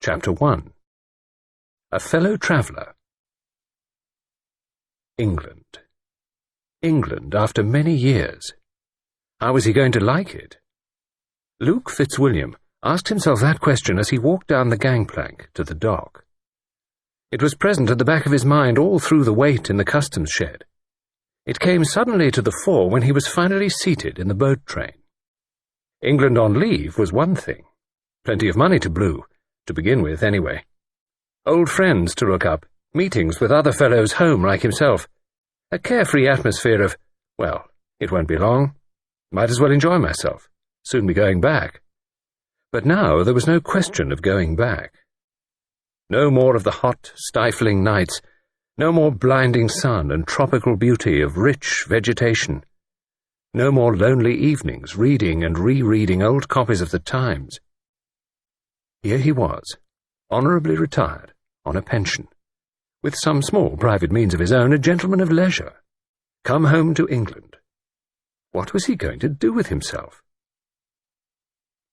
Chapter 1. A Fellow Traveller. England. England after many years. How was he going to like it? Luke Fitzwilliam asked himself that question as he walked down the gangplank to the dock. It was present at the back of his mind all through the wait in the customs shed. It came suddenly to the fore when he was finally seated in the boat train. England on leave was one thing. Plenty of money to blue, to begin with anyway. Old friends to look up, meetings with other fellows home like himself. A carefree atmosphere of, well, it won't be long. Might as well enjoy myself. Soon be going back. But now there was no question of going back. No more of the hot, stifling nights. No more blinding sun and tropical beauty of rich vegetation. No more lonely evenings reading and rereading old copies of the Times. Here he was, honourably retired, on a pension, with some small private means of his own, a gentleman of leisure, come home to England. What was he going to do with himself?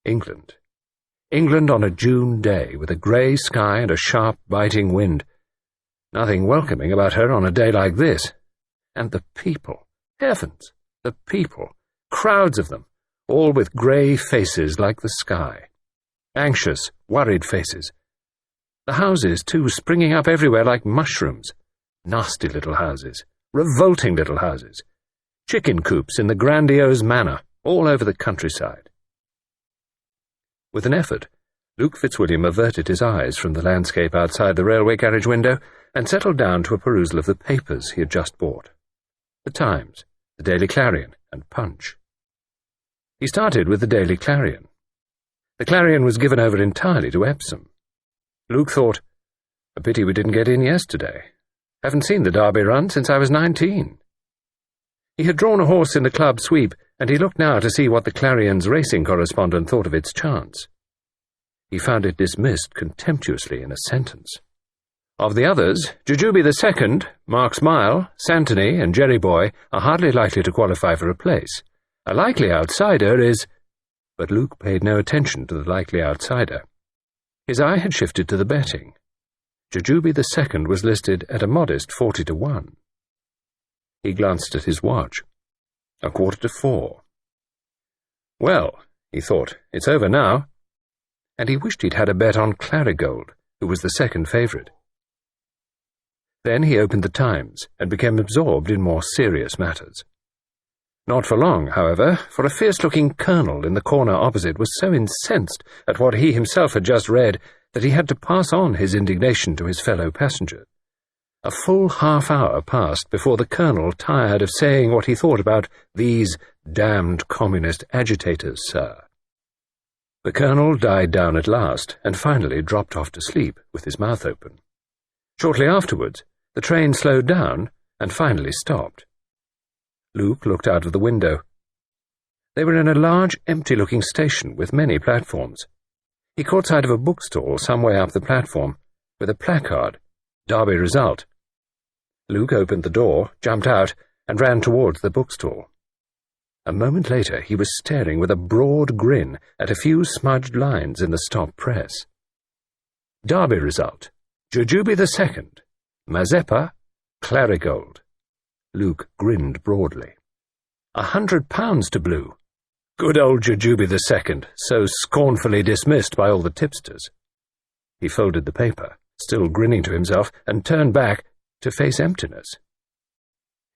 England. England on a June day, with a grey sky and a sharp, biting wind. Nothing welcoming about her on a day like this. And the people, heavens, the people, crowds of them, all with grey faces like the sky. Anxious, worried faces. The houses, too, springing up everywhere like mushrooms. Nasty little houses, revolting little houses. Chicken coops in the grandiose manner, all over the countryside. With an effort, Luke Fitzwilliam averted his eyes from the landscape outside the railway carriage window and settled down to a perusal of the papers he had just bought. The Times, the Daily Clarion, and Punch. He started with the Daily Clarion. The Clarion was given over entirely to Epsom. Luke thought, a pity we didn't get in yesterday. Haven't seen the Derby run since I was 19. He had drawn a horse in the club sweep, and he looked now to see what the Clarion's racing correspondent thought of its chance. He found it dismissed contemptuously in a sentence. Of the others, Jujubee II, Mark Smile, Santony, and Jerry Boy are hardly likely to qualify for a place. A likely outsider is— But Luke paid no attention to the likely outsider. His eye had shifted to the betting. Jujubee II was listed at a modest 40-1. He glanced at his watch. 3:15. Well, he thought, it's over now. And he wished he'd had a bet on Clarigold, who was the second favourite. Then he opened the Times and became absorbed in more serious matters. Not for long, however, for a fierce-looking colonel in the corner opposite was so incensed at what he himself had just read that he had to pass on his indignation to his fellow passenger. A full half-hour passed before the colonel tired of saying what he thought about these damned communist agitators, sir. The colonel died down at last, and finally dropped off to sleep with his mouth open. Shortly afterwards, the train slowed down and finally stopped. Luke looked out of the window. They were in a large, empty-looking station with many platforms. He caught sight of a bookstall some way up the platform, with a placard, Derby Result. Luke opened the door, jumped out, and ran towards the bookstall. A moment later he was staring with a broad grin at a few smudged lines in the stop press. Derby Result, Jujubee II, Mazeppa, Clarigold. Luke grinned broadly. £100 to blue. Good old Jujubee II, so scornfully dismissed by all the tipsters. He folded the paper, still grinning to himself, and turned back to face emptiness.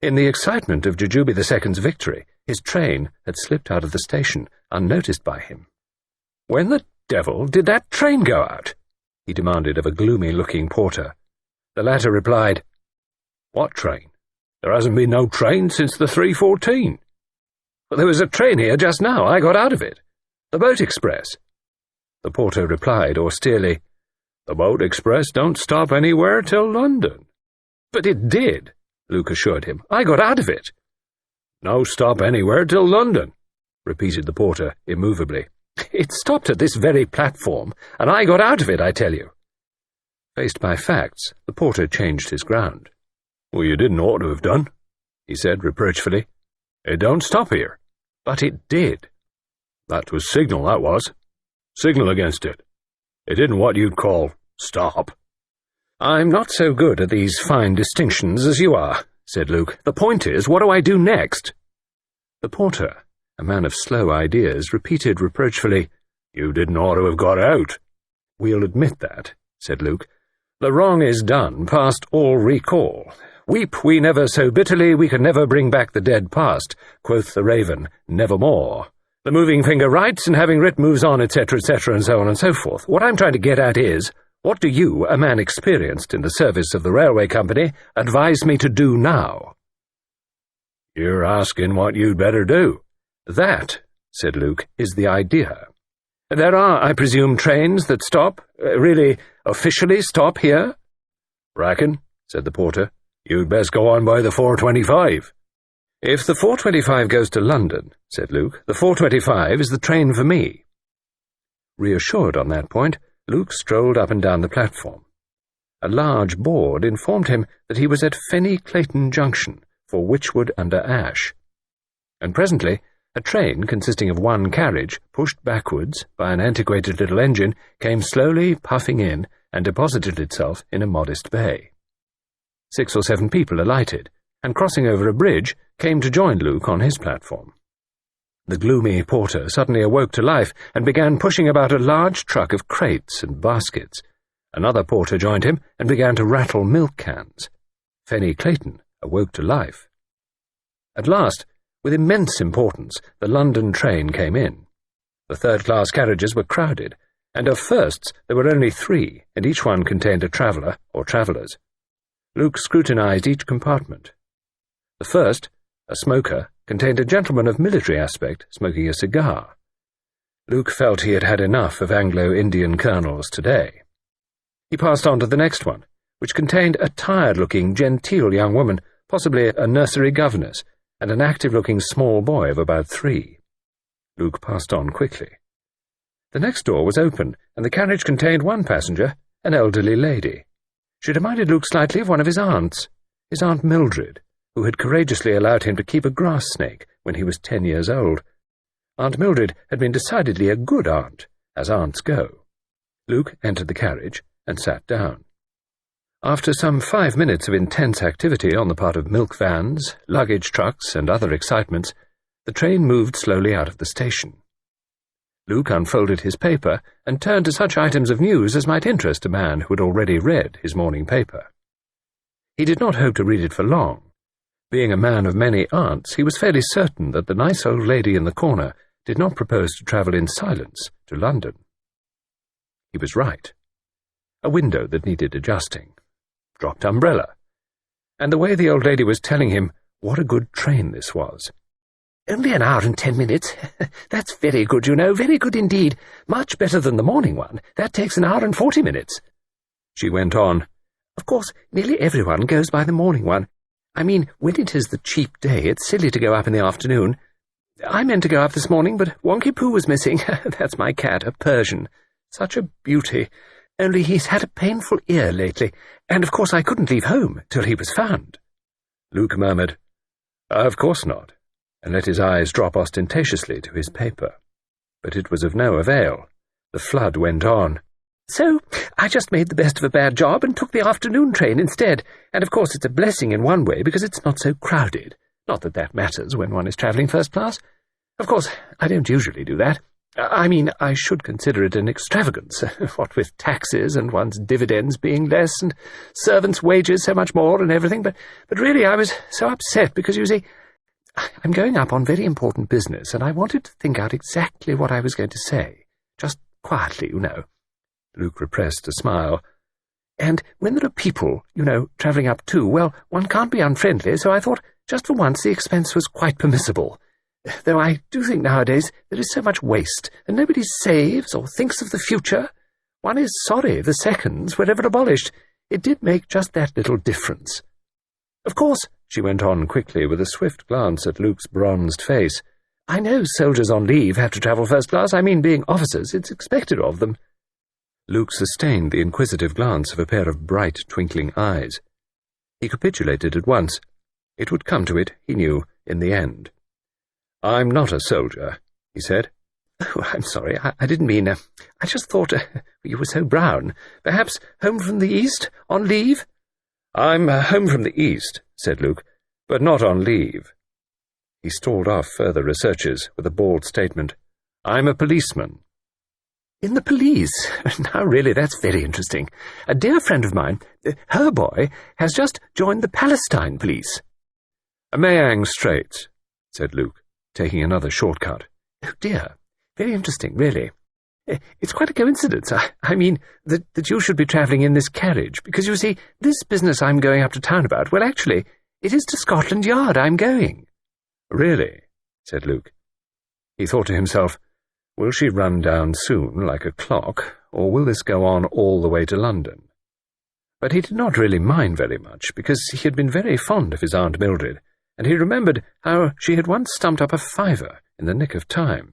In the excitement of Jujubee II's victory, his train had slipped out of the station, unnoticed by him. "When the devil did that train go out?" he demanded of a gloomy-looking porter. The latter replied, "What train? There hasn't been no train since the 3:14. But there was a train here just now. I got out of it. The boat express." The porter replied austerely, "The boat express don't stop anywhere till London." "But it did," Luke assured him. "I got out of it." "No stop anywhere till London," repeated the porter immovably. "It stopped at this very platform, and I got out of it, I tell you." Faced by facts, the porter changed his ground. "Well, you didn't ought to have done," he said reproachfully. "It don't stop here." "But it did." "That was signal, that was. Signal against it." It isn't what you'd call stop. I'm not so good at these fine distinctions as you are, said Luke. The point is, what do I do next? The porter, a man of slow ideas, repeated reproachfully, You didn't ought to have got out. We'll admit that, said Luke. The wrong is done, past all recall. Weep we never so bitterly, we can never bring back the dead past, quoth the raven, nevermore. The moving finger writes, and having writ moves on, etc., etc., and so on and so forth. What I'm trying to get at is, what do you, a man experienced in the service of the railway company, advise me to do now? You're asking what you'd better do. That, said Luke, is the idea. There are, I presume, trains that stop, really, officially stop here? Reckon, said the porter. You'd best go on by the 4:25. If the 4:25 goes to London, said Luke, the 4:25 is the train for me. Reassured on that point, Luke strolled up and down the platform. A large board informed him that he was at Fenny Clayton Junction for Wychwood under Ash, and presently a train consisting of one carriage, pushed backwards by an antiquated little engine, came slowly puffing in and deposited itself in a modest bay. 6 or 7 people alighted, and crossing over a bridge, came to join Luke on his platform. The gloomy porter suddenly awoke to life and began pushing about a large truck of crates and baskets. Another porter joined him and began to rattle milk cans. Fenny Clayton awoke to life. At last, with immense importance, the London train came in. The third-class carriages were crowded, and of firsts there were only 3, and each one contained a traveller or travellers. Luke scrutinized each compartment. The first, a smoker, contained a gentleman of military aspect smoking a cigar. Luke felt he had had enough of Anglo-Indian colonels today. He passed on to the next one, which contained a tired-looking, genteel young woman, possibly a nursery governess, and an active-looking small boy of about 3. Luke passed on quickly. The next door was open, and the carriage contained one passenger, an elderly lady. She reminded Luke slightly of one of his aunts, his Aunt Mildred, who had courageously allowed him to keep a grass snake when he was 10 years old. Aunt Mildred had been decidedly a good aunt, as aunts go. Luke entered the carriage and sat down. After some 5 minutes of intense activity on the part of milk vans, luggage trucks, and other excitements, the train moved slowly out of the station. Luke unfolded his paper and turned to such items of news as might interest a man who had already read his morning paper. He did not hope to read it for long. Being a man of many aunts, he was fairly certain that the nice old lady in the corner did not propose to travel in silence to London. He was right. A window that needed adjusting. Dropped umbrella. And the way the old lady was telling him what a good train this was. "Only an hour and 10 minutes. That's very good, you know, very good indeed. Much better than the morning one. That takes an hour and 40 minutes. She went on. Of course, nearly everyone goes by the morning one. I mean, when it is the cheap day, it's silly to go up in the afternoon. I meant to go up this morning, but Wonky Poo was missing. That's my cat, a Persian. Such a beauty. Only he's had a painful ear lately, and of course I couldn't leave home till he was found." Luke murmured, "Of course not," and let his eyes drop ostentatiously to his paper. But it was of no avail. The flood went on. "So I just made the best of a bad job and took the afternoon train instead, and of course it's a blessing in one way because it's not so crowded. Not that that matters when one is travelling first class. Of course, I don't usually do that. I mean, I should consider it an extravagance, what with taxes and one's dividends being less and servants' wages so much more and everything, but really I was so upset because, you see, I'm going up on very important business and I wanted to think out exactly what I was going to say, just quietly, you know." Luke repressed a smile. "And when there are people, you know, travelling up too, well, one can't be unfriendly, so I thought just for once the expense was quite permissible. Though I do think nowadays there is so much waste, and nobody saves or thinks of the future. One is sorry the seconds were ever abolished. It did make just that little difference. Of course," she went on quickly with a swift glance at Luke's bronzed face, "I know soldiers on leave have to travel first class. I mean, being officers, it's expected of them." Luke sustained the inquisitive glance of a pair of bright, twinkling eyes. He capitulated at once. It would come to it, he knew, in the end. "I'm not a soldier," he said. "Oh, I'm sorry, I didn't mean... I just thought you were so brown. Perhaps home from the East, on leave?" "I'm home from the East," said Luke, "but not on leave." He stalled off further researches with a bald statement. "I'm a policeman." "In the police? Now really, that's very interesting. A dear friend of mine, her boy, has just joined the Palestine police." "Mayang Straits," said Luke, taking another shortcut. "Oh dear, very interesting, really. It's quite a coincidence, I mean, that you should be travelling in this carriage, because you see, this business I'm going up to town about, well, actually, it is to Scotland Yard I'm going." "Really?" said Luke. He thought to himself, will she run down soon, like a clock, or will this go on all the way to London? But he did not really mind very much, because he had been very fond of his Aunt Mildred, and he remembered how she had once stumped up a fiver in the nick of time.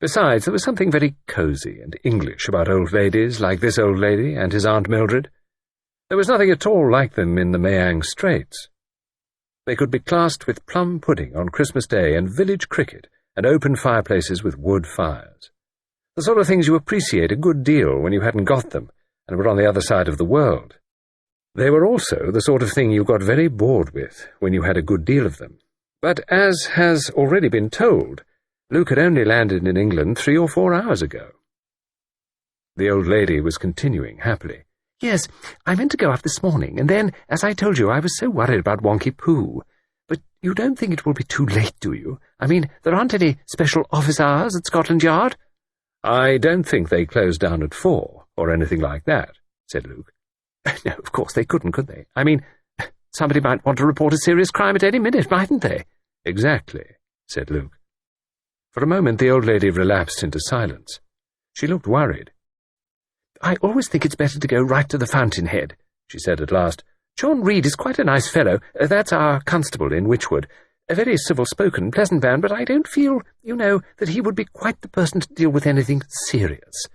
Besides, there was something very cosy and English about old ladies like this old lady and his Aunt Mildred. There was nothing at all like them in the Mayang Straits. They could be classed with plum pudding on Christmas Day and village cricket and open fireplaces with wood fires. The sort of things you appreciate a good deal when you hadn't got them and were on the other side of the world. They were also the sort of thing you got very bored with when you had a good deal of them. But as has already been told, Luke had only landed in England 3 or 4 hours ago. The old lady was continuing happily. "Yes, I meant to go up this morning, and then, as I told you, I was so worried about Wonky Poo. But you don't think it will be too late, do you? I mean, there aren't any special office hours at Scotland Yard?" "I don't think they close down at 4, or anything like that," said Luke. "No, of course they couldn't, could they? I mean, somebody might want to report a serious crime at any minute, mightn't they?" "Exactly," said Luke. For a moment the old lady relapsed into silence. She looked worried. "I always think it's better to go right to the fountainhead," she said at last. "John Reed is quite a nice fellow. That's our constable in Wychwood. A very civil-spoken, pleasant man, but I don't feel, you know, that he would be quite the person to deal with anything serious.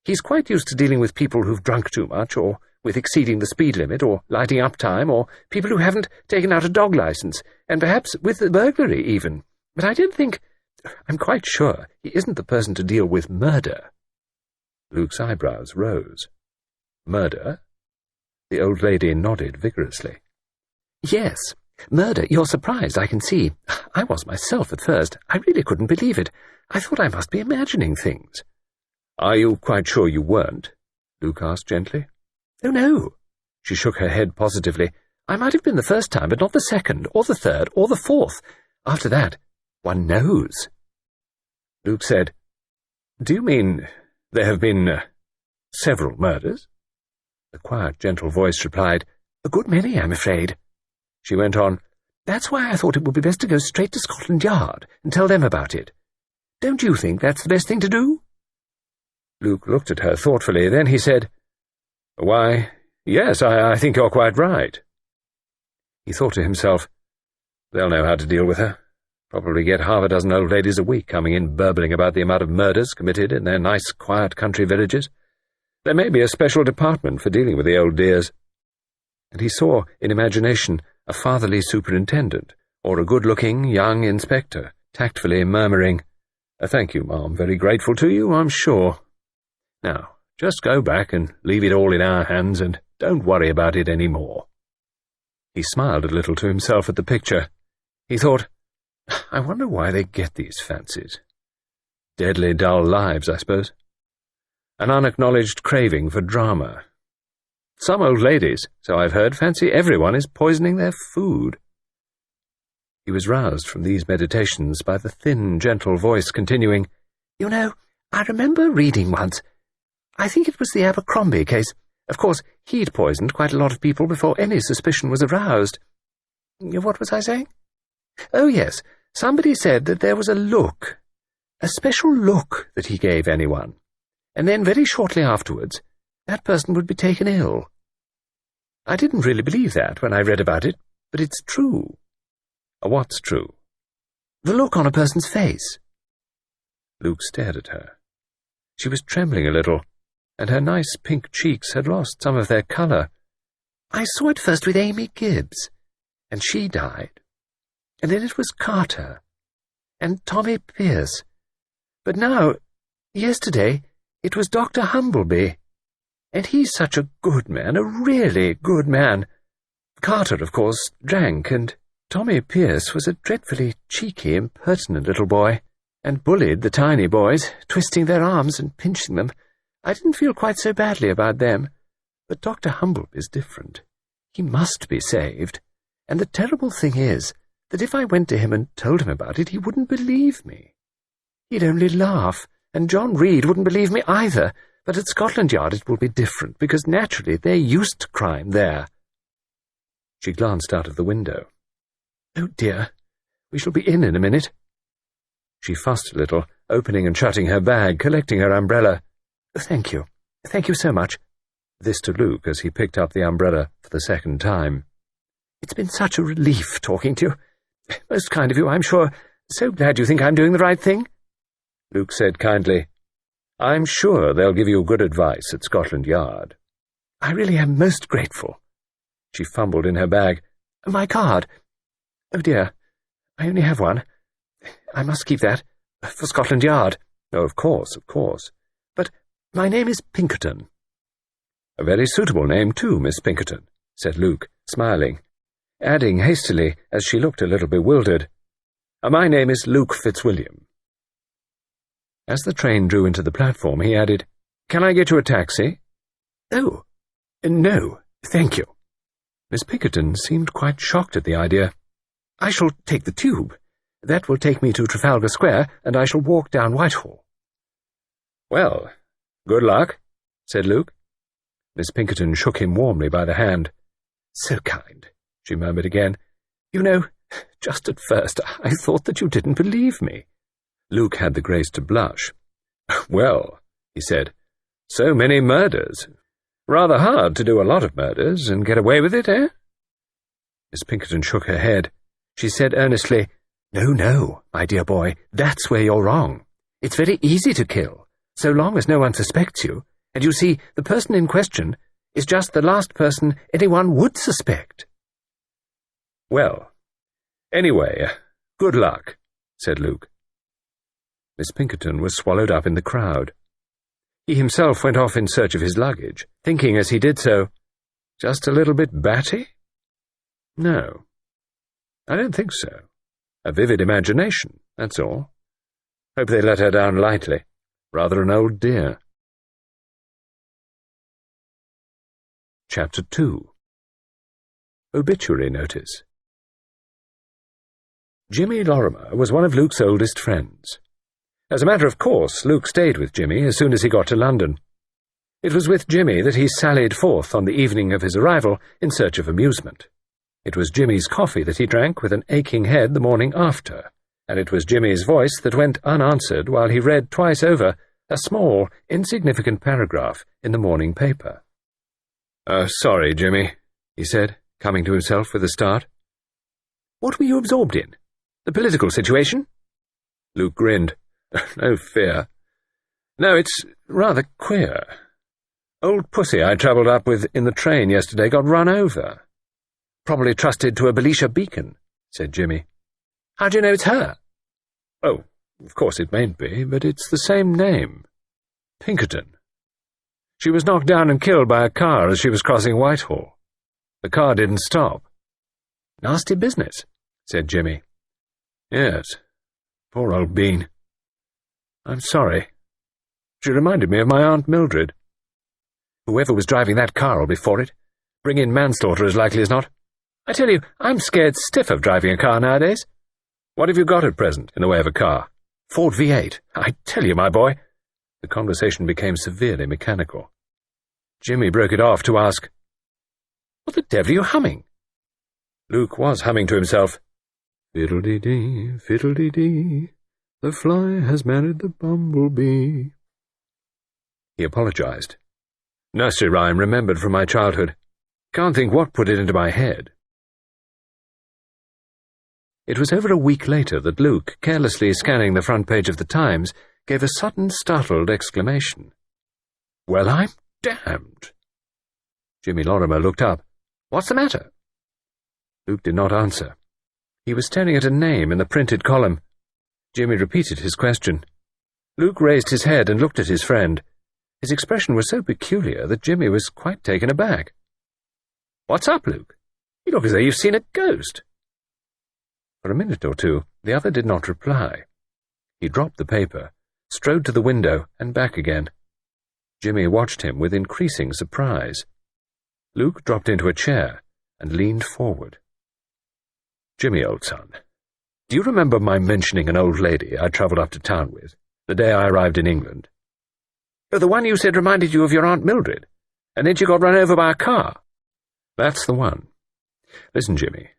He's quite used to dealing with people who've drunk too much, or with exceeding the speed limit, or lighting up time, or people who haven't taken out a dog licence, and perhaps with the burglary even. But I don't think... I'm quite sure he isn't the person to deal with murder." Luke's eyebrows rose. "Murder?" The old lady nodded vigorously. "Yes, murder. You're surprised, I can see. I was myself at first. I really couldn't believe it. I thought I must be imagining things." "Are you quite sure you weren't?" Luke asked gently. "Oh, no." She shook her head positively. "I might have been the first time, but not the second, or the third, or the fourth. After that, one knows." Luke said, "Do you mean there have been several murders?" The quiet, gentle voice replied, "A good many, I'm afraid." She went on, "That's why I thought it would be best to go straight to Scotland Yard and tell them about it. Don't you think that's the best thing to do?" Luke looked at her thoughtfully. Then he said, "Why, yes, I think you're quite right." He thought to himself, "They'll know how to deal with her. Probably get half a dozen old ladies a week coming in burbling about the amount of murders committed in their nice, quiet country villages. There may be a special department for dealing with the old dears." And he saw, in imagination, a fatherly superintendent, or a good-looking young inspector, tactfully murmuring, "Thank you, ma'am, very grateful to you, I'm sure. Now, just go back and leave it all in our hands, and don't worry about it any more." He smiled a little to himself at the picture. He thought, I wonder why they get these fancies. Deadly dull lives, I suppose. An unacknowledged craving for drama. Some old ladies, so I've heard, fancy everyone is poisoning their food. He was roused from these meditations by the thin, gentle voice continuing, "You know, I remember reading once. I think it was the Abercrombie case. Of course, he'd poisoned quite a lot of people before any suspicion was aroused. What was I saying? Oh, yes, somebody said that there was a look, a special look that he gave anyone, and then very shortly afterwards, that person would be taken ill. I didn't really believe that when I read about it, but it's true." "What's true?" "The look on a person's face." Luke stared at her. She was trembling a little, and her nice pink cheeks had lost some of their colour. "I saw it first with Amy Gibbs, and she died. And then it was Carter, and Tommy Pierce. But now, yesterday, it was Dr. Humbleby. And he's such a good man, a really good man. Carter, of course, drank, and Tommy Pierce was a dreadfully cheeky, impertinent little boy, and bullied the tiny boys, twisting their arms and pinching them. I didn't feel quite so badly about them. But Dr. Humbleby's different. He must be saved. And the terrible thing is that if I went to him and told him about it, he wouldn't believe me. He'd only laugh, and John Reed wouldn't believe me either. But at Scotland Yard it will be different, because naturally they're used to crime there. She glanced out of the window. Oh dear, we shall be in a minute. She fussed a little, opening and shutting her bag, collecting her umbrella. Thank you. Thank you so much. This to Luke as he picked up the umbrella for the second time. It's been such a relief talking to you. Most kind of you, I'm sure. So glad you think I'm doing the right thing. Luke said kindly, I'm sure they'll give you good advice at Scotland Yard. I really am most grateful. She fumbled in her bag. My card. Oh dear, I only have one. I must keep that. For Scotland Yard. Oh, of course. But my name is Pinkerton. A very suitable name too, Miss Pinkerton, said Luke, smiling, adding hastily as she looked a little bewildered, My name is Luke Fitzwilliam. As the train drew into the platform, he added, Can I get you a taxi? Oh, no, thank you. Miss Pinkerton seemed quite shocked at the idea. I shall take the tube. That will take me to Trafalgar Square, and I shall walk down Whitehall. Well, good luck, said Luke. Miss Pinkerton shook him warmly by the hand. So kind, she murmured again. You know, just at first I thought that you didn't believe me. Luke had the grace to blush. Well, he said, so many murders. Rather hard to do a lot of murders and get away with it, eh? Miss Pinkerton shook her head. She said earnestly, No, my dear boy, that's where you're wrong. It's very easy to kill, so long as no one suspects you, and you see, the person in question is just the last person anyone would suspect. Well, anyway, good luck, said Luke. Miss Pinkerton was swallowed up in the crowd. He himself went off in search of his luggage, thinking as he did so, just a little bit batty? No, I don't think so. A vivid imagination, that's all. Hope they let her down lightly. Rather an old dear. Chapter 2. Obituary Notice. Jimmy Lorimer was one of Luke's oldest friends. As a matter of course, Luke stayed with Jimmy as soon as he got to London. It was with Jimmy that he sallied forth on the evening of his arrival in search of amusement. It was Jimmy's coffee that he drank with an aching head the morning after, and it was Jimmy's voice that went unanswered while he read twice over a small, insignificant paragraph in the morning paper. Sorry, Jimmy, he said, coming to himself with a start. What were you absorbed in? The political situation? Luke grinned. No fear. No, it's rather queer. Old pussy I travelled up with in the train yesterday got run over. Probably trusted to a Belisha beacon, said Jimmy. How do you know it's her? Oh, of course it mayn't be, but it's the same name. Pinkerton. She was knocked down and killed by a car as she was crossing Whitehall. The car didn't stop. Nasty business, said Jimmy. Yes, poor old bean. I'm sorry. She reminded me of my Aunt Mildred. Whoever was driving that car will be for it. Bring in manslaughter as likely as not. I tell you, I'm scared stiff of driving a car nowadays. What have you got at present in the way of a car? Ford V8. I tell you, my boy. The conversation became severely mechanical. Jimmy broke it off to ask, What the devil are you humming? Luke was humming to himself. Fiddle-dee-dee, fiddle-dee-dee, the fly has married the bumblebee. He apologized. Nursery rhyme remembered from my childhood. Can't think what put it into my head. It was over a week later that Luke, carelessly scanning the front page of the Times, gave a sudden startled exclamation. Well, I'm damned. Jimmy Lorimer looked up. What's the matter? Luke did not answer. He was staring at a name in the printed column. Jimmy repeated his question. Luke raised his head and looked at his friend. His expression was so peculiar that Jimmy was quite taken aback. "What's up, Luke? You look as though you've seen a ghost." For a minute or two, the other did not reply. He dropped the paper, strode to the window, and back again. Jimmy watched him with increasing surprise. Luke dropped into a chair and leaned forward. "Jimmy, old son, do you remember my mentioning an old lady I travelled up to town with, the day I arrived in England?" "Oh, the one you said reminded you of your Aunt Mildred, and then she got run over by a car." "That's the one. Listen, Jimmy.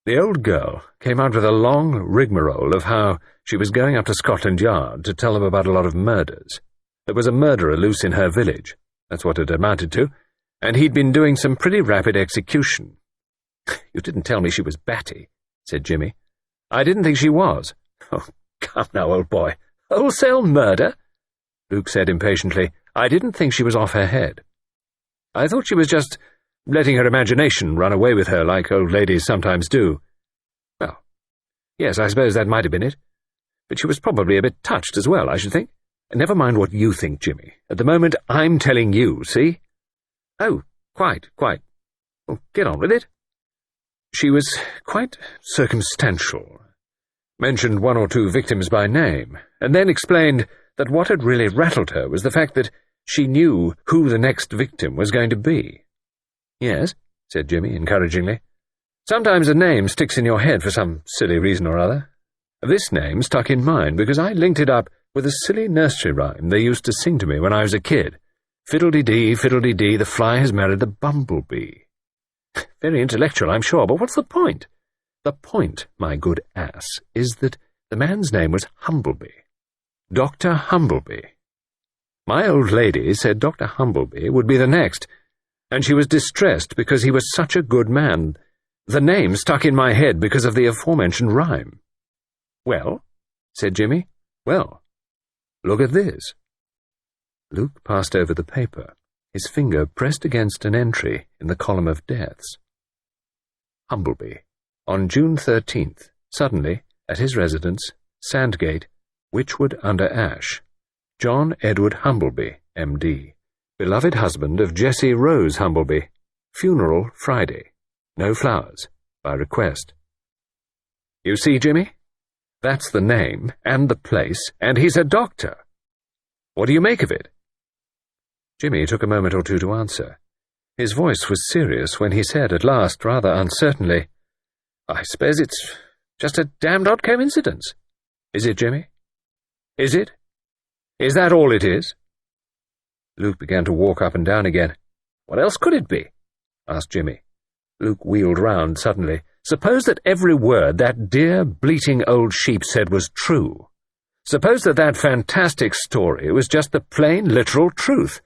The old girl came out with a long rigmarole of how she was going up to Scotland Yard to tell them about a lot of murders. There was a murderer loose in her village, that's what it amounted to, and he'd been doing some pretty rapid execution." "You didn't tell me she was batty," said Jimmy. "I didn't think she was." "Oh, come now, old boy. Wholesale murder?" Luke said impatiently. "I didn't think she was off her head. I thought she was just letting her imagination run away with her like old ladies sometimes do." "Well, yes, I suppose that might have been it. But she was probably a bit touched as well, I should think. Never mind what you think, Jimmy. At the moment, I'm telling you, see?" "Oh, quite. Well, get on with it." "She was quite circumstantial. Mentioned one or two victims by name, and then explained that what had really rattled her was the fact that she knew who the next victim was going to be." "Yes," said Jimmy encouragingly. "Sometimes a name sticks in your head for some silly reason or other. This name stuck in mine because I linked it up with a silly nursery rhyme they used to sing to me when I was a kid. Fiddle-dee-dee, fiddle-dee-dee, the fly has married the bumblebee. Very intellectual, I'm sure, but what's the point? The point, my good ass, is that the man's name was Humbleby. Dr. Humbleby. My old lady said Dr. Humbleby would be the next, and she was distressed because he was such a good man. The name stuck in my head because of the aforementioned rhyme." "Well?" said Jimmy. "Well, look at this." Luke passed over the paper, his finger pressed against an entry in the column of deaths. "Humbleby, on June 13th, suddenly, at his residence, Sandgate, Wychwood-under-Ash, John Edward Humbleby, M.D., beloved husband of Jessie Rose Humbleby. Funeral Friday. No flowers, by request." You see, Jimmy? That's the name, and the place, and he's a doctor. What do you make of it? Jimmy took a moment or two to answer. His voice was serious when he said at last, rather uncertainly, "I suppose it's just a damned odd coincidence. Is it, Jimmy? Is it? Is that all it is?" Luke began to walk up and down again. "What else could it be?" asked Jimmy. Luke wheeled round suddenly. "Suppose that every word that dear, bleating old sheep said was true. Suppose that that fantastic story was just the plain, literal truth.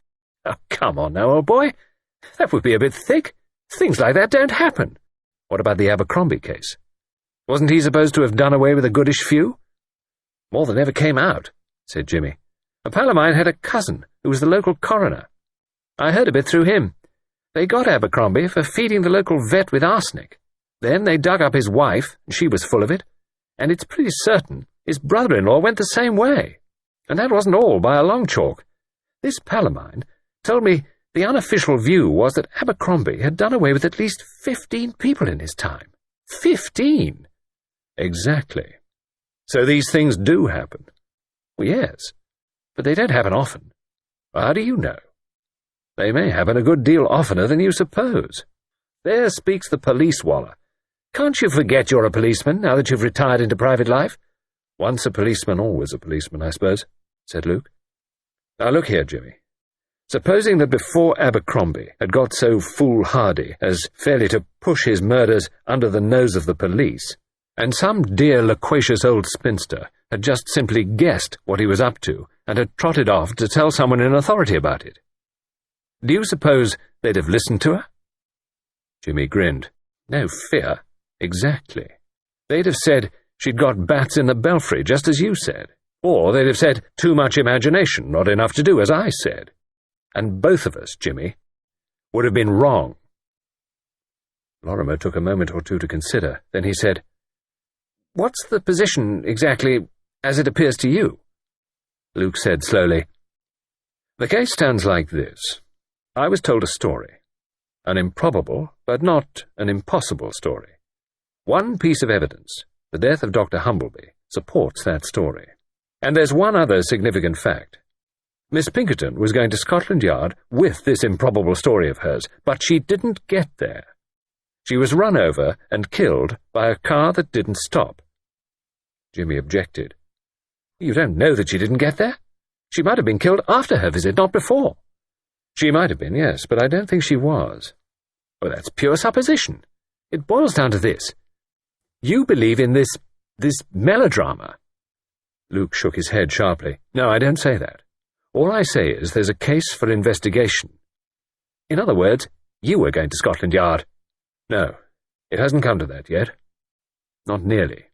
Oh, come on now, old boy. That would be a bit thick. Things like that don't happen. What about the Abercrombie case? Wasn't he supposed to have done away with a goodish few?" "More than ever came out," said Jimmy. "A pal of mine had a cousin who was the local coroner. I heard a bit through him. They got Abercrombie for feeding the local vet with arsenic. Then they dug up his wife, and she was full of it, and it's pretty certain his brother-in-law went the same way. And that wasn't all by a long chalk. This pal of mine told me the unofficial view was that Abercrombie had done away with at least 15 people in his time. 15! Exactly. So these things do happen. Well, yes, but they don't happen often. How do you know? They may happen a good deal oftener than you suppose. There speaks the police-waller. Can't you forget you're a policeman now that you've retired into private life?" "Once a policeman, always a policeman, I suppose," said Luke. "Now look here, Jimmy. Supposing that before Abercrombie had got so foolhardy as fairly to push his murders under the nose of the police, and some dear loquacious old spinster had just simply guessed what he was up to and had trotted off to tell someone in authority about it. Do you suppose they'd have listened to her?" Jimmy grinned. "No fear. Exactly. They'd have said she'd got bats in the belfry, just as you said. Or they'd have said too much imagination, not enough to do, as I said. And both of us, Jimmy, would have been wrong." Lorimer took a moment or two to consider. Then he said, "What's the position, exactly, as it appears to you?" Luke said slowly. "The case stands like this. I was told a story. An improbable, but not an impossible story. One piece of evidence, the death of Dr. Humbleby, supports that story. And there's one other significant fact. Miss Pinkerton was going to Scotland Yard with this improbable story of hers, but she didn't get there. She was run over and killed by a car that didn't stop." Jimmy objected. "You don't know that she didn't get there? She might have been killed after her visit, not before." "She might have been, yes, but I don't think she was." "Well, that's pure supposition. It boils down to this. You believe in this melodrama." Luke shook his head sharply. "No, I don't say that. All I say is there's a case for investigation. In other words, you were going to Scotland Yard." "No, it hasn't come to that yet. Not nearly.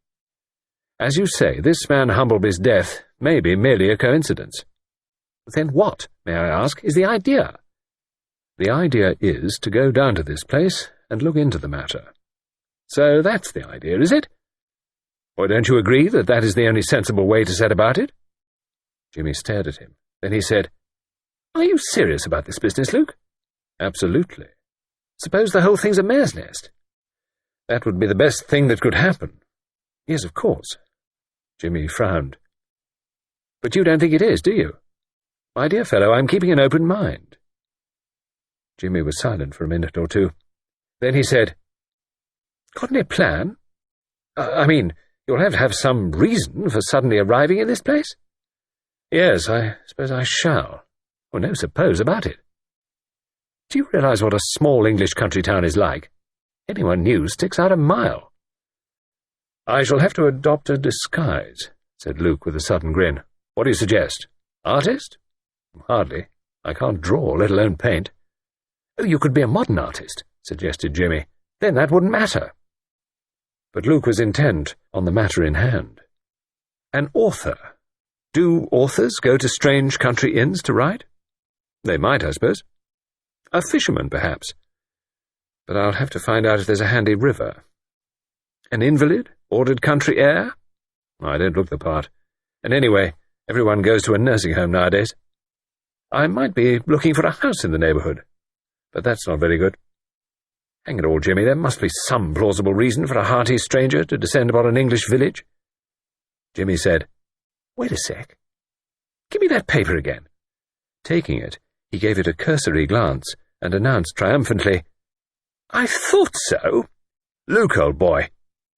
As you say, this man Humbleby's death may be merely a coincidence." "Then what, may I ask, is the idea?" "The idea is to go down to this place and look into the matter." "So that's the idea, is it? Or don't you agree that that is the only sensible way to set about it?" Jimmy stared at him. Then he said, "Are you serious about this business, Luke?" "Absolutely." "Suppose the whole thing's a mare's nest?" "That would be the best thing that could happen." "Yes, of course." Jimmy frowned. "But you don't think it is, do you?" "My dear fellow, I'm keeping an open mind." Jimmy was silent for a minute or two. Then he said, "Got any plan? I mean, you'll have to have some reason for suddenly arriving in this place?" "Yes, I suppose I shall." "Oh, no suppose about it. Do you realize what a small English country town is like? Anyone new sticks out a mile." "I shall have to adopt a disguise," said Luke with a sudden grin. "What do you suggest? Artist?" "Hardly. I can't draw, let alone paint." "Oh, you could be a modern artist," suggested Jimmy. "Then that wouldn't matter." But Luke was intent on the matter in hand. "An author. Do authors go to strange country inns to write?" "They might, I suppose." "A fisherman, perhaps. But I'll have to find out if there's a handy river." "An invalid? Ordered country air?" "I don't look the part. And anyway, everyone goes to a nursing home nowadays. I might be looking for a house in the neighbourhood. But that's not very good. Hang it all, Jimmy, there must be some plausible reason for a hearty stranger to descend upon an English village." Jimmy said, "Wait a sec. Give me that paper again." Taking it, he gave it a cursory glance and announced triumphantly, "I thought so! Luke, old boy,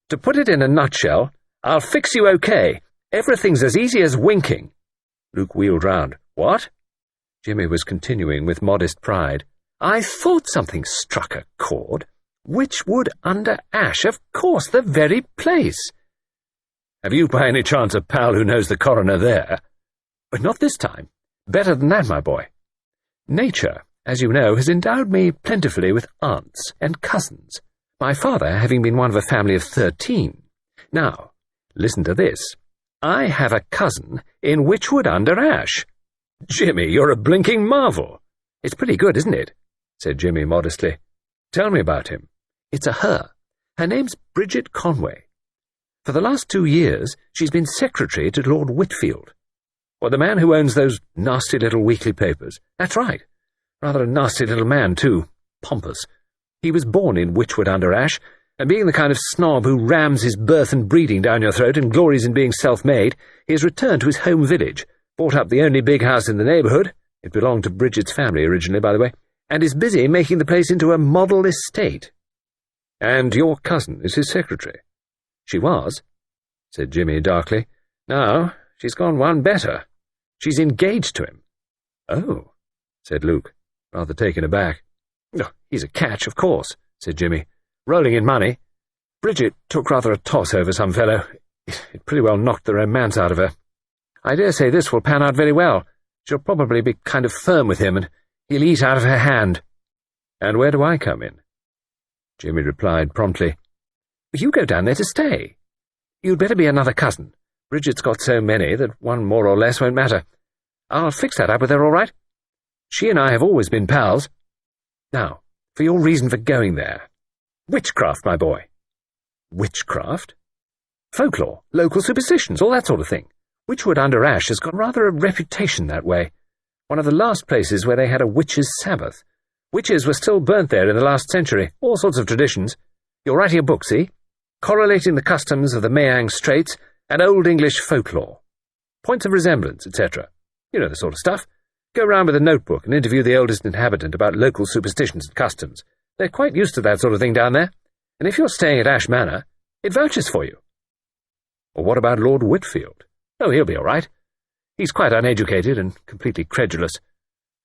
to put it in a nutshell, I'll fix you okay. Everything's as easy as winking." Luke wheeled round. "What?" Jimmy was continuing with modest pride. "I thought something struck a chord. Witchwood under Ash, of course, the very place." "Have you by any chance a pal who knows the coroner there?" "But not this time. Better than that, my boy. Nature, as you know, has endowed me plentifully with aunts and cousins, my father having been one of a family of 13. Now, listen to this. I have a cousin in Witchwood under Ash." "Jimmy, you're a blinking marvel." "It's pretty good, isn't it?" said Jimmy modestly. "Tell me about him." "It's a her. Her name's Bridget Conway. For the last 2 years, she's been secretary to Lord Whitfield." "Or the man who owns those nasty little weekly papers?" "That's right. Rather a nasty little man, too. Pompous. He was born in Witchwood under Ash, and being the kind of snob who rams his birth and breeding down your throat and glories in being self-made, he has returned to his home village, bought up the only big house in the neighbourhood — it belonged to Bridget's family originally, by the way — and is busy making the place into a model estate." "And your cousin is his secretary?" "She was," said Jimmy darkly. "Now she's gone one better. She's engaged to him." "Oh," said Luke, rather taken aback. "Oh, he's a catch, of course," said Jimmy. "Rolling in money. Bridget took rather a toss over some fellow. It pretty well knocked the romance out of her. I dare say this will pan out very well. She'll probably be kind of firm with him, and he'll eat out of her hand." "And where do I come in?" Jimmy replied promptly. "You go down there to stay. You'd better be another cousin. Bridget's got so many that one more or less won't matter. I'll fix that up with her, all right. She and I have always been pals. Now, for your reason for going there. Witchcraft, my boy." "Witchcraft?" "Folklore, local superstitions, all that sort of thing. Wychwood-under-Ash has got rather a reputation that way. One of the last places where they had a witches' Sabbath. Witches were still burnt there in the last century, all sorts of traditions. You're writing a book, see? Correlating the customs of the Mayang Straits and Old English folklore. Points of resemblance, etc. You know the sort of stuff. Go round with a notebook and interview the oldest inhabitant about local superstitions and customs. They're quite used to that sort of thing down there. And if you're staying at Ash Manor, it vouches for you. Or what about Lord Whitfield? Oh, he'll be all right. He's quite uneducated and completely credulous.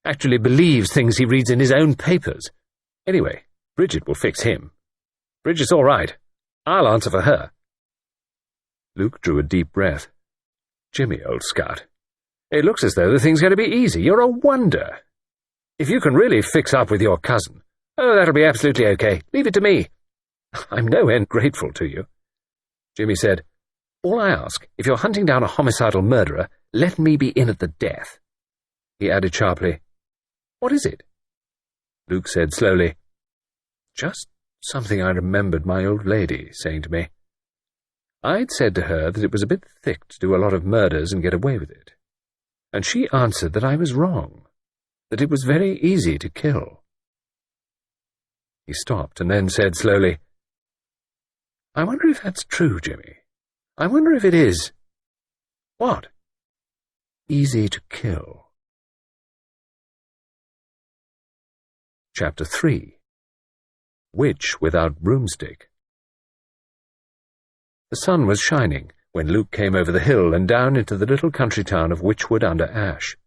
Actually believes things he reads in his own papers. Anyway, Bridget will fix him. Bridget's all right. I'll answer for her. Luke drew a deep breath. Jimmy, old scout. It looks as though the thing's going to be easy. You're a wonder. If you can really fix up with your cousin, oh, that'll be absolutely okay. Leave it to me. I'm no end grateful to you. Jimmy said, All I ask, if you're hunting down a homicidal murderer, let me be in at the death. He added sharply, What is it? Luke said slowly, Just something I remembered my old lady saying to me. I'd said to her that it was a bit thick to do a lot of murders and get away with it. And she answered that I was wrong, that it was very easy to kill. He stopped and then said slowly, I wonder if that's true, Jimmy. I wonder if it is. What? Easy to kill. Chapter 3. Witch Without Broomstick. The sun was shining when Luke came over the hill and down into the little country town of Wychwood-under-Ash.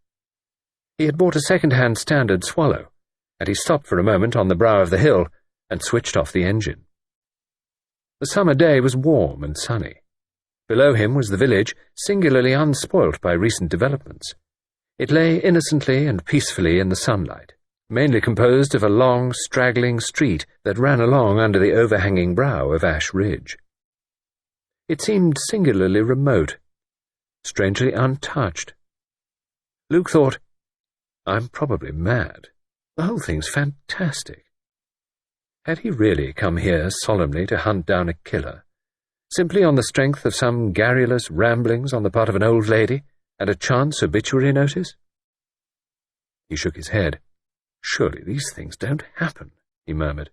He had bought a second-hand standard swallow, and he stopped for a moment on the brow of the hill and switched off the engine. The summer day was warm and sunny. Below him was the village, singularly unspoilt by recent developments. It lay innocently and peacefully in the sunlight, mainly composed of a long, straggling street that ran along under the overhanging brow of Ash Ridge. It seemed singularly remote, strangely untouched. Luke thought, I'm probably mad. The whole thing's fantastic. Had he really come here solemnly to hunt down a killer, simply on the strength of some garrulous ramblings on the part of an old lady and a chance obituary notice? He shook his head. Surely these things don't happen, he murmured.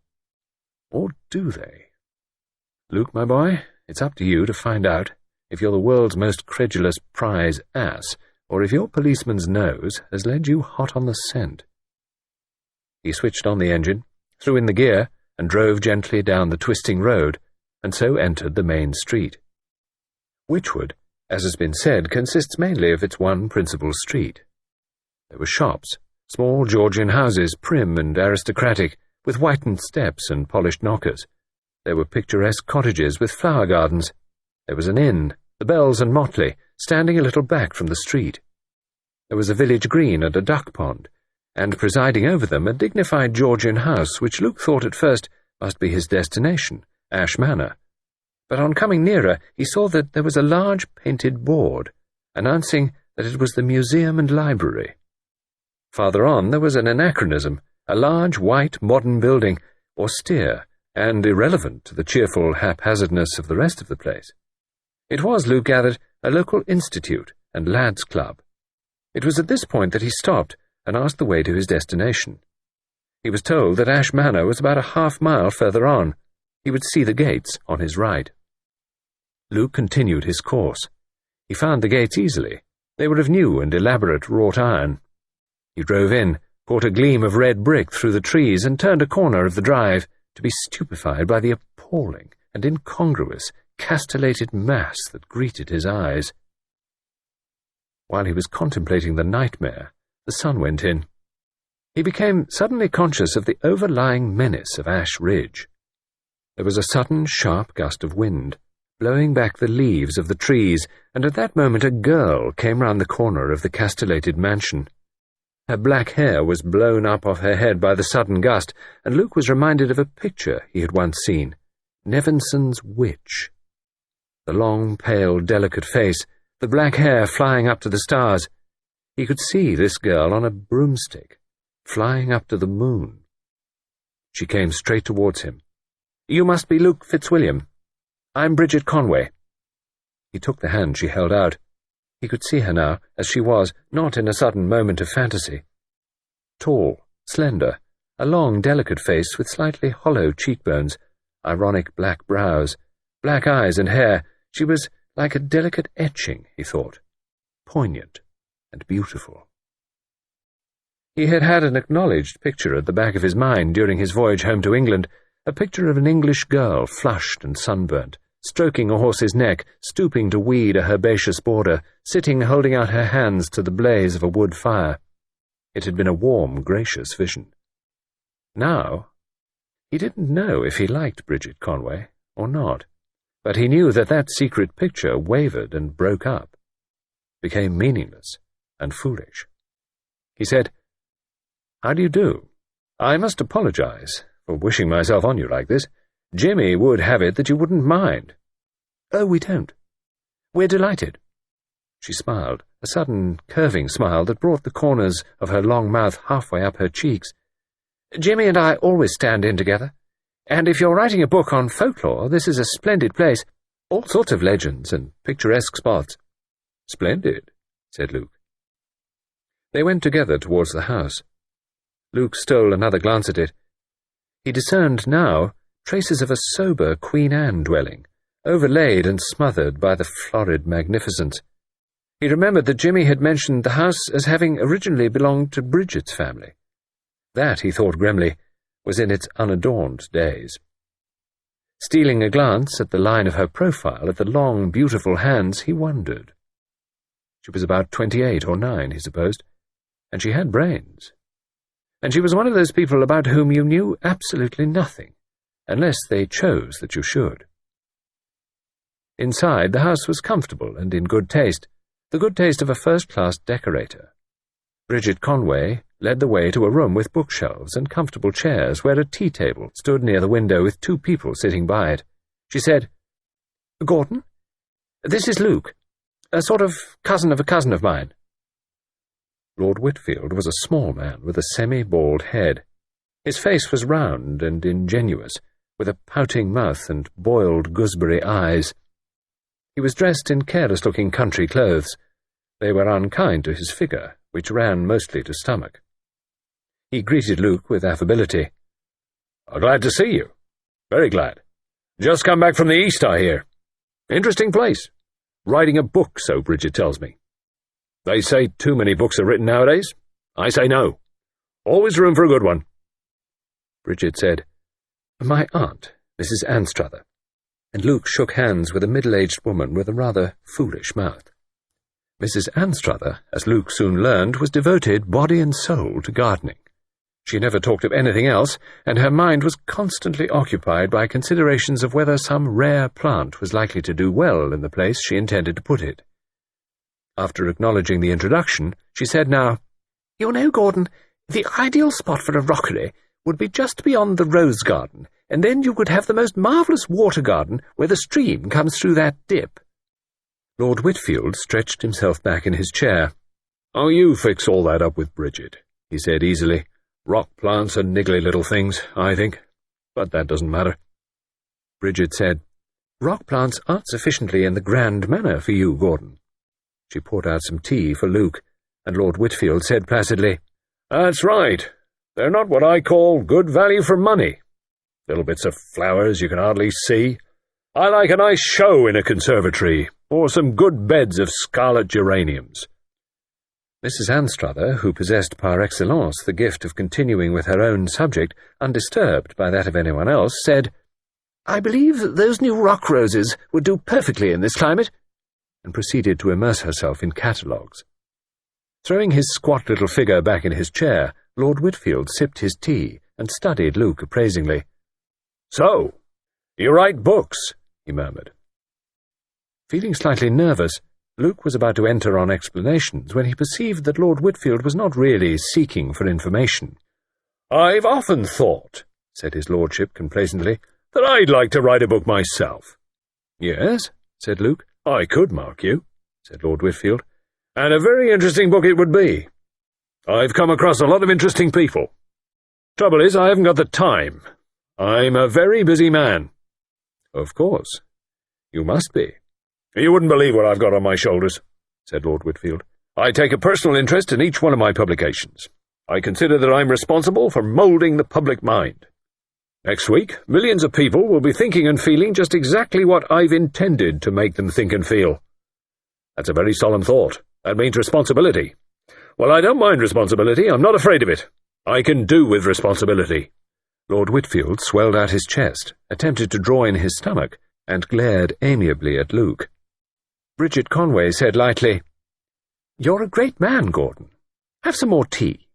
Or do they? Luke, my boy, it's up to you to find out if you're the world's most credulous prize ass, or if your policeman's nose has led you hot on the scent. He switched on the engine, threw in the gear, and drove gently down the twisting road, and so entered the main street. Wychwood, as has been said, consists mainly of its one principal street. There were shops, small Georgian houses, prim and aristocratic, with whitened steps and polished knockers. There were picturesque cottages with flower gardens. There was an inn, the Bells and Motley, standing a little back from the street. There was a village green and a duck pond, and presiding over them a dignified Georgian house which Luke thought at first must be his destination, Ash Manor. But on coming nearer he saw that there was a large painted board, announcing that it was the museum and library. Farther on there was an anachronism, a large white modern building, austere and irrelevant to the cheerful haphazardness of the rest of the place. It was, Luke gathered, a local institute and lads' club. It was at this point that he stopped and asked the way to his destination. He was told that Ash Manor was about a half-mile further on. He would see the gates on his right. Luke continued his course. He found the gates easily. They were of new and elaborate wrought iron. He drove in, caught a gleam of red brick through the trees, and turned a corner of the drive, to be stupefied by the appalling and incongruous castellated mass that greeted his eyes. While he was contemplating the nightmare, the sun went in. He became suddenly conscious of the overlying menace of Ash Ridge. There was a sudden, sharp gust of wind, blowing back the leaves of the trees, and at that moment a girl came round the corner of the castellated mansion. Her black hair was blown up off her head by the sudden gust, and Luke was reminded of a picture he had once seen, Nevenson's witch. The long, pale, delicate face, the black hair flying up to the stars. He could see this girl on a broomstick, flying up to the moon. She came straight towards him. "You must be Luke Fitzwilliam. I'm Bridget Conway." He took the hand she held out. He could see her now, as she was, not in a sudden moment of fantasy. Tall, slender, a long, delicate face with slightly hollow cheekbones, ironic black brows, black eyes and hair. She was like a delicate etching, he thought, poignant and beautiful. He had had an acknowledged picture at the back of his mind during his voyage home to England, a picture of an English girl, flushed and sunburnt, stroking a horse's neck, stooping to weed a herbaceous border, sitting holding out her hands to the blaze of a wood fire. It had been a warm, gracious vision. Now, he didn't know if he liked Bridget Conway or not, but he knew that that secret picture wavered and broke up, became meaningless and foolish. He said, "How do you do? I must apologize for wishing myself on you like this. Jimmy would have it that you wouldn't mind." "Oh, we don't. We're delighted." She smiled, a sudden curving smile that brought the corners of her long mouth halfway up her cheeks. "Jimmy and I always stand in together. And if you're writing a book on folklore, this is a splendid place. All sorts of legends and picturesque spots." "Splendid," said Luke. They went together towards the house. Luke stole another glance at it. He discerned now traces of a sober Queen Anne dwelling, overlaid and smothered by the florid magnificence. He remembered that Jimmy had mentioned the house as having originally belonged to Bridget's family. That, he thought grimly, was in its unadorned days. Stealing a glance at the line of her profile, at the long, beautiful hands, he wondered. She was about 28 or 9, he supposed, and she had brains. And she was one of those people about whom you knew absolutely nothing, unless they chose that you should. Inside, the house was comfortable and in good taste, the good taste of a first-class decorator. Bridget Conway led the way to a room with bookshelves and comfortable chairs where a tea-table stood near the window with 2 people sitting by it. She said, "Gordon, this is Luke, a sort of cousin of a cousin of mine." Lord Whitfield was a small man with a semi-bald head. His face was round and ingenuous, with a pouting mouth and boiled gooseberry eyes. He was dressed in careless-looking country clothes. They were unkind to his figure, which ran mostly to stomach. He greeted Luke with affability. "Glad to see you. Very glad. Just come back from the East, I hear. Interesting place. Writing a book, so Bridget tells me. They say too many books are written nowadays. I say no. Always room for a good one." Bridget said, "My aunt, Mrs. Anstruther," and Luke shook hands with a middle-aged woman with a rather foolish mouth. Mrs. Anstruther, as Luke soon learned, was devoted body and soul to gardening. She never talked of anything else, and her mind was constantly occupied by considerations of whether some rare plant was likely to do well in the place she intended to put it. After acknowledging the introduction, she said now, "You know, Gordon, the ideal spot for a rockery would be just beyond the rose garden, and then you could have the most marvellous water garden where the stream comes through that dip." Lord Whitfield stretched himself back in his chair. "Oh, you fix all that up with Bridget," he said easily. "Rock plants are niggly little things, I think, but that doesn't matter." Bridget said, "Rock plants aren't sufficiently in the grand manner for you, Gordon." She poured out some tea for Luke, and Lord Whitfield said placidly, "That's right. They're not what I call good value for money. Little bits of flowers you can hardly see. I like a nice show in a conservatory, or some good beds of scarlet geraniums." Mrs. Anstruther, who possessed par excellence the gift of continuing with her own subject, undisturbed by that of anyone else, said, "I believe that those new rock roses would do perfectly in this climate," and proceeded to immerse herself in catalogues. Throwing his squat little figure back in his chair, Lord Whitfield sipped his tea and studied Luke appraisingly. "So, you write books," he murmured. Feeling slightly nervous, Luke was about to enter on explanations when he perceived that Lord Whitfield was not really seeking for information. "I've often thought," said his lordship complacently, "that I'd like to write a book myself." "Yes," said Luke. "I could, mark you," said Lord Whitfield, "and a very interesting book it would be. I've come across a lot of interesting people. Trouble is, I haven't got the time. I'm a very busy man." "Of course. You must be." "You wouldn't believe what I've got on my shoulders. said Lord Whitfield. "I take a personal interest in each one of my publications. I consider that I'm responsible for moulding the public mind. Next week, millions of people will be thinking and feeling just exactly what I've intended to make them think and feel. That's a very solemn thought. That means responsibility. Well, I don't mind responsibility. I'm not afraid of it. I can do with responsibility." Lord Whitfield swelled out his chest, attempted to draw in his stomach, and glared amiably at Luke. Bridget Conway said lightly, "You're a great man, Gordon. Have some more tea."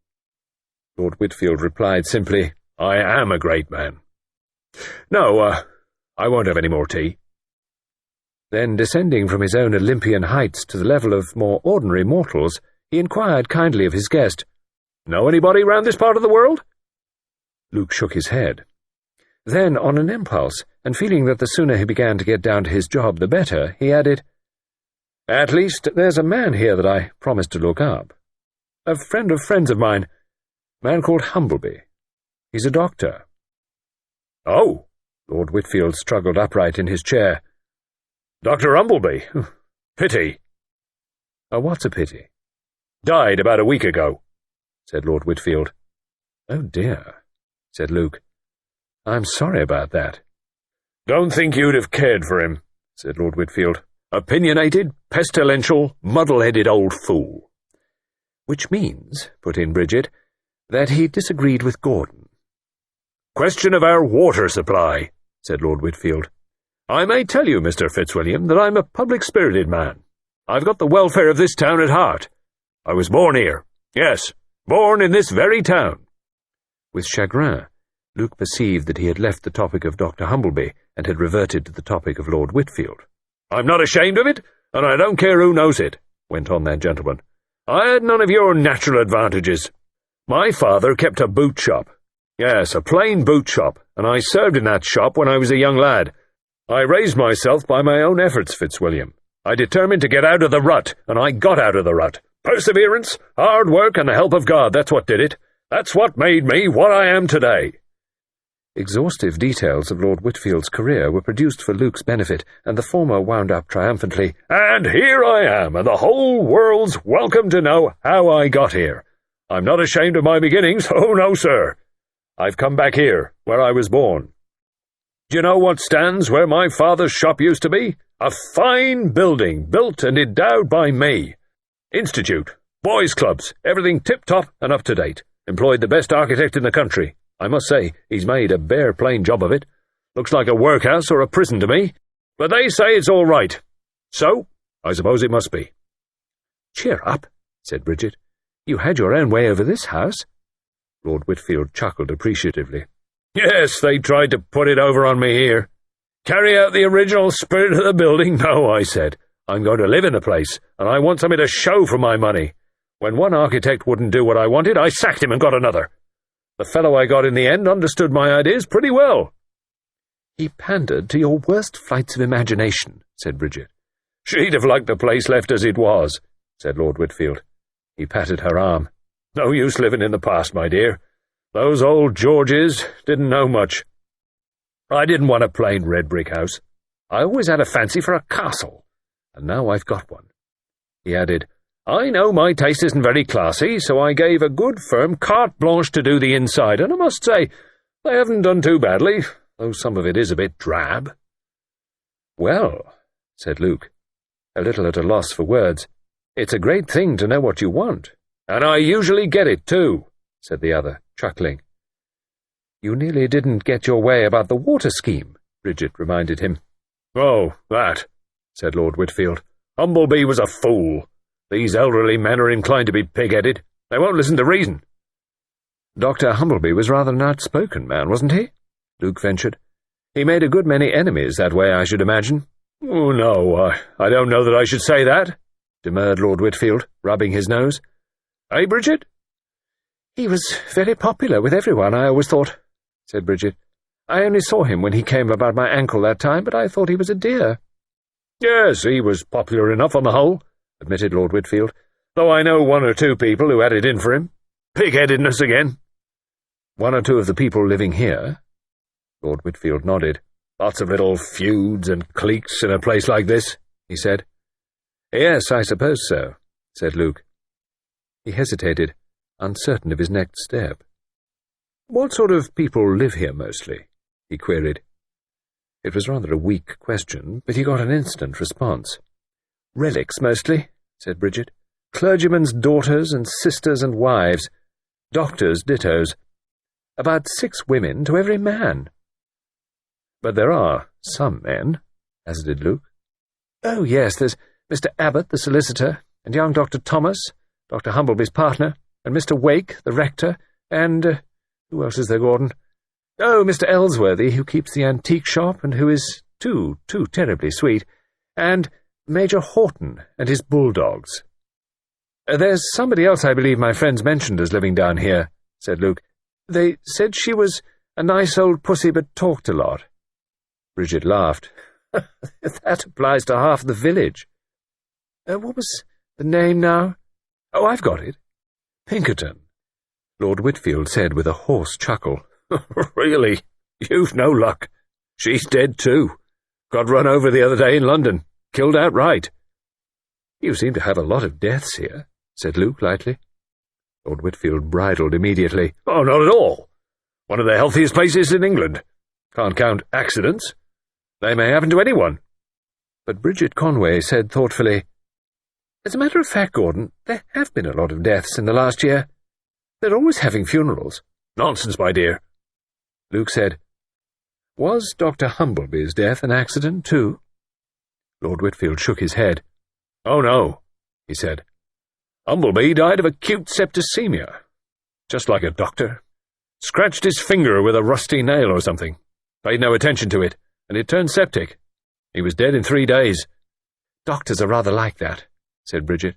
Lord Whitfield replied simply, "I am a great man. No, I won't have any more tea." Then, descending from his own Olympian heights to the level of more ordinary mortals, he inquired kindly of his guest, "Know anybody round this part of the world?" Luke shook his head. Then, on an impulse, and feeling that the sooner he began to get down to his job the better, he added, "At least there's a man here that I promised to look up. A friend of friends of mine, a man called Humbleby. He's a doctor." "Oh!" Lord Whitfield struggled upright in his chair. "Dr. Humbleby? Pity." "What's a pity?" "Died about a week ago," said Lord Whitfield. "Oh dear," said Luke. "I'm sorry about that." "Don't think you'd have cared for him," said Lord Whitfield. "Opinionated, pestilential, muddle-headed old fool." "Which means," put in Bridget, "that he disagreed with Gordon." "Question of our water supply," said Lord Whitfield. "I may tell you, Mr. Fitzwilliam, that I'm a public-spirited man. I've got the welfare of this town at heart. I was born here. Yes, born in this very town." With chagrin, Luke perceived that he had left the topic of Dr. Humbleby and had reverted to the topic of Lord Whitfield. "I'm not ashamed of it, and I don't care who knows it," went on that gentleman. "I had none of your natural advantages. My father kept a boot shop. Yes, a plain boot shop, and I served in that shop when I was a young lad. I raised myself by my own efforts, Fitzwilliam. I determined to get out of the rut, and I got out of the rut. Perseverance, hard work, and the help of God, that's what did it. That's what made me what I am today." Exhaustive details of Lord Whitfield's career were produced for Luke's benefit, and the former wound up triumphantly, "And here I am, and the whole world's welcome to know how I got here. I'm not ashamed of my beginnings, oh no, sir. I've come back here, where I was born. Do you know what stands where my father's shop used to be? A fine building, built and endowed by me. Institute, boys' clubs, everything tip-top and up-to-date. Employed the best architect in the country. I must say, he's made a bare plain job of it. Looks like a workhouse or a prison to me. But they say it's all right. So, I suppose it must be." "Cheer up," said Bridget. "You had your own way over this house." Lord Whitfield chuckled appreciatively. "Yes, they tried to put it over on me here. Carry out the original spirit of the building? No, I said. I'm going to live in the place, and I want something to show for my money. When one architect wouldn't do what I wanted, I sacked him and got another. The fellow I got in the end understood my ideas pretty well." "He pandered to your worst flights of imagination," said Bridget. "She'd have liked the place left as it was," said Lord Whitfield. He patted her arm. "No use living in the past, my dear. Those old Georges didn't know much. I didn't want a plain red brick house. I always had a fancy for a castle, and now I've got one." He added, "I know my taste isn't very classy, so I gave a good firm carte blanche to do the inside, and I must say they haven't done too badly, though some of it is a bit drab." "Well," said Luke, a little at a loss for words, "it's a great thing to know what you want." "And I usually get it, too," said the other, chuckling. "You nearly didn't get your way about the water scheme," Bridget reminded him. "Oh, that," said Lord Whitfield. "Humbleby was a fool. These elderly men are inclined to be pig-headed. They won't listen to reason." "Dr. Humbleby was rather an outspoken man, wasn't he?" Luke ventured. "He made a good many enemies that way, I should imagine." "Oh, no, I don't know that I should say that," demurred Lord Whitfield, rubbing his nose. "Eh, Bridget?" "He was very popular with everyone, I always thought," said Bridget. "I only saw him when he came about my ankle that time, but I thought he was a dear." "Yes, he was popular enough on the whole," admitted Lord Whitfield, "though I know one or two people who had it in for him. Pig-headedness again." "One or two of the people living here?" Lord Whitfield nodded. "Lots of little feuds and cliques in a place like this," he said. "Yes, I suppose so," said Luke. He hesitated, uncertain of his next step. "What sort of people live here mostly?" he queried. It was rather a weak question, but he got an instant response. "Relics mostly," said Bridget. "Clergymen's daughters and sisters and wives. Doctors' dittos. About 6 women to every man." "But there are some men," hazarded Luke. "Oh, yes, there's Mr. Abbott, the solicitor, and young Dr. Thomas, Dr. Humbleby's partner, and Mr. Wake, the rector, and who else is there, Gordon? Oh, Mr. Ellsworthy, who keeps the antique shop, and who is too terribly sweet, and Major Horton and his bulldogs." "There's somebody else I believe my friends mentioned as living down here," said Luke. "They said she was a nice old pussy but talked a lot." Bridget laughed. "That applies to half the village." "What was the name now?" "Oh, I've got it. Pinkerton," Lord Whitfield said with a hoarse chuckle. "Really? You've no luck. She's dead too. Got run over the other day in London. Killed outright." "You seem to have a lot of deaths here," said Luke lightly. Lord Whitfield bridled immediately. "Oh, not at all. One of the healthiest places in England. Can't count accidents. They may happen to anyone." But Bridget Conway said thoughtfully, "As a matter of fact, Gordon, there have been a lot of deaths in the last year. They're always having funerals." "Nonsense, my dear," Luke said. "Was Dr. Humbleby's death an accident, too?" Lord Whitfield shook his head. "Oh, no," he said. "Humbleby died of acute septicemia. Just like a doctor. Scratched his finger with a rusty nail or something. Paid no attention to it, and it turned septic. He was dead in 3 days. "Doctors are rather like that," said Bridget.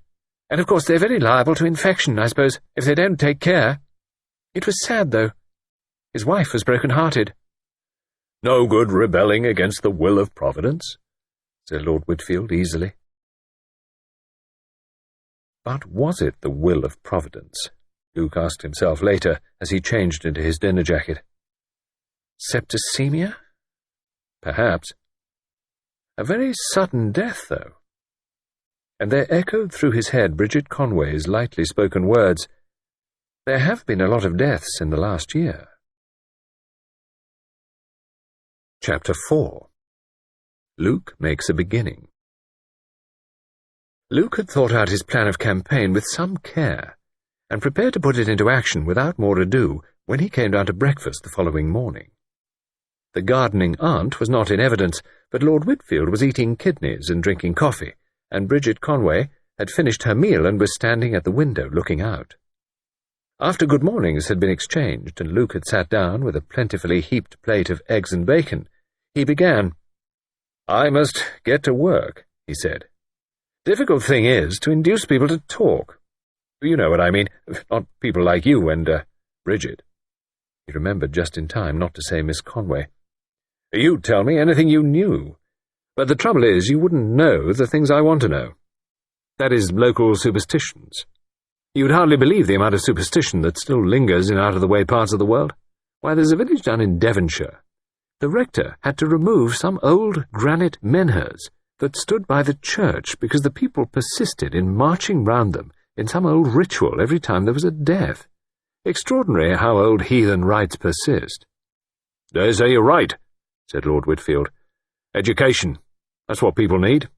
"And of course they're very liable to infection, I suppose, if they don't take care. It was sad, though. His wife was broken-hearted." "No good rebelling against the will of Providence," said Lord Whitfield easily. But was it the will of Providence? Luke asked himself later as he changed into his dinner jacket. Septicemia? Perhaps. A very sudden death, though. And there echoed through his head Bridget Conway's lightly spoken words, "There have been a lot of deaths in the last year." Chapter 4. Luke makes a beginning. Luke had thought out his plan of campaign with some care, and prepared to put it into action without more ado when he came down to breakfast the following morning. The gardening aunt was not in evidence, but Lord Whitfield was eating kidneys and drinking coffee, and Bridget Conway had finished her meal and was standing at the window looking out. After good mornings had been exchanged and Luke had sat down with a plentifully heaped plate of eggs and bacon, he began. "I must get to work," he said. "Difficult thing is to induce people to talk. You know what I mean, not people like you and, Bridget." He remembered just in time not to say Miss Conway. "You'd tell me anything you knew. But the trouble is, you wouldn't know the things I want to know. That is, local superstitions. You'd hardly believe the amount of superstition that still lingers in out-of-the-way parts of the world. Why, there's a village down in Devonshire. The rector had to remove some old granite menhirs that stood by the church because the people persisted in marching round them in some old ritual every time there was a death. Extraordinary how old heathen rites persist." "Dare say you're right," said Lord Whitfield. "Education. That's what people need.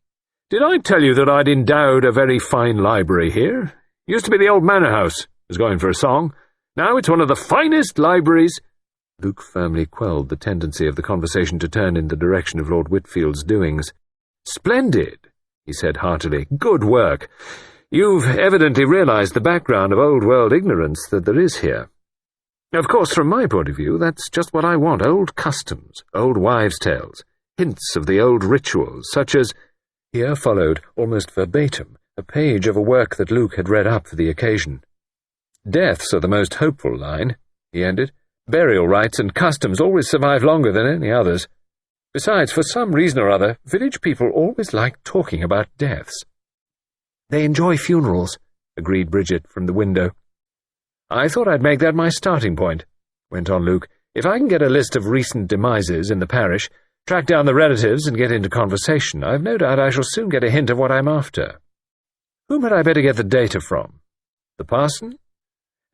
Did I tell you that I'd endowed a very fine library here? Used to be the old manor house. Was going for a song. Now it's one of the finest libraries—" Luke firmly quelled the tendency of the conversation to turn in the direction of Lord Whitfield's doings. "Splendid," he said heartily. "Good work. You've evidently realized the background of old-world ignorance that there is here. Of course, from my point of view, that's just what I want, old customs, old wives' tales, hints of the old rituals, such as—" Here followed, almost verbatim, a page of a work that Luke had read up for the occasion. "Deaths are the most hopeful line," he ended. "Burial rites and customs always survive longer than any others. Besides, for some reason or other, village people always like talking about deaths." "They enjoy funerals," agreed Bridget from the window. "I thought I'd make that my starting point," went on Luke. "If I can get a list of recent demises in the parish, track down the relatives and get into conversation, I've no doubt I shall soon get a hint of what I'm after." Whom had I better get the data from? The parson?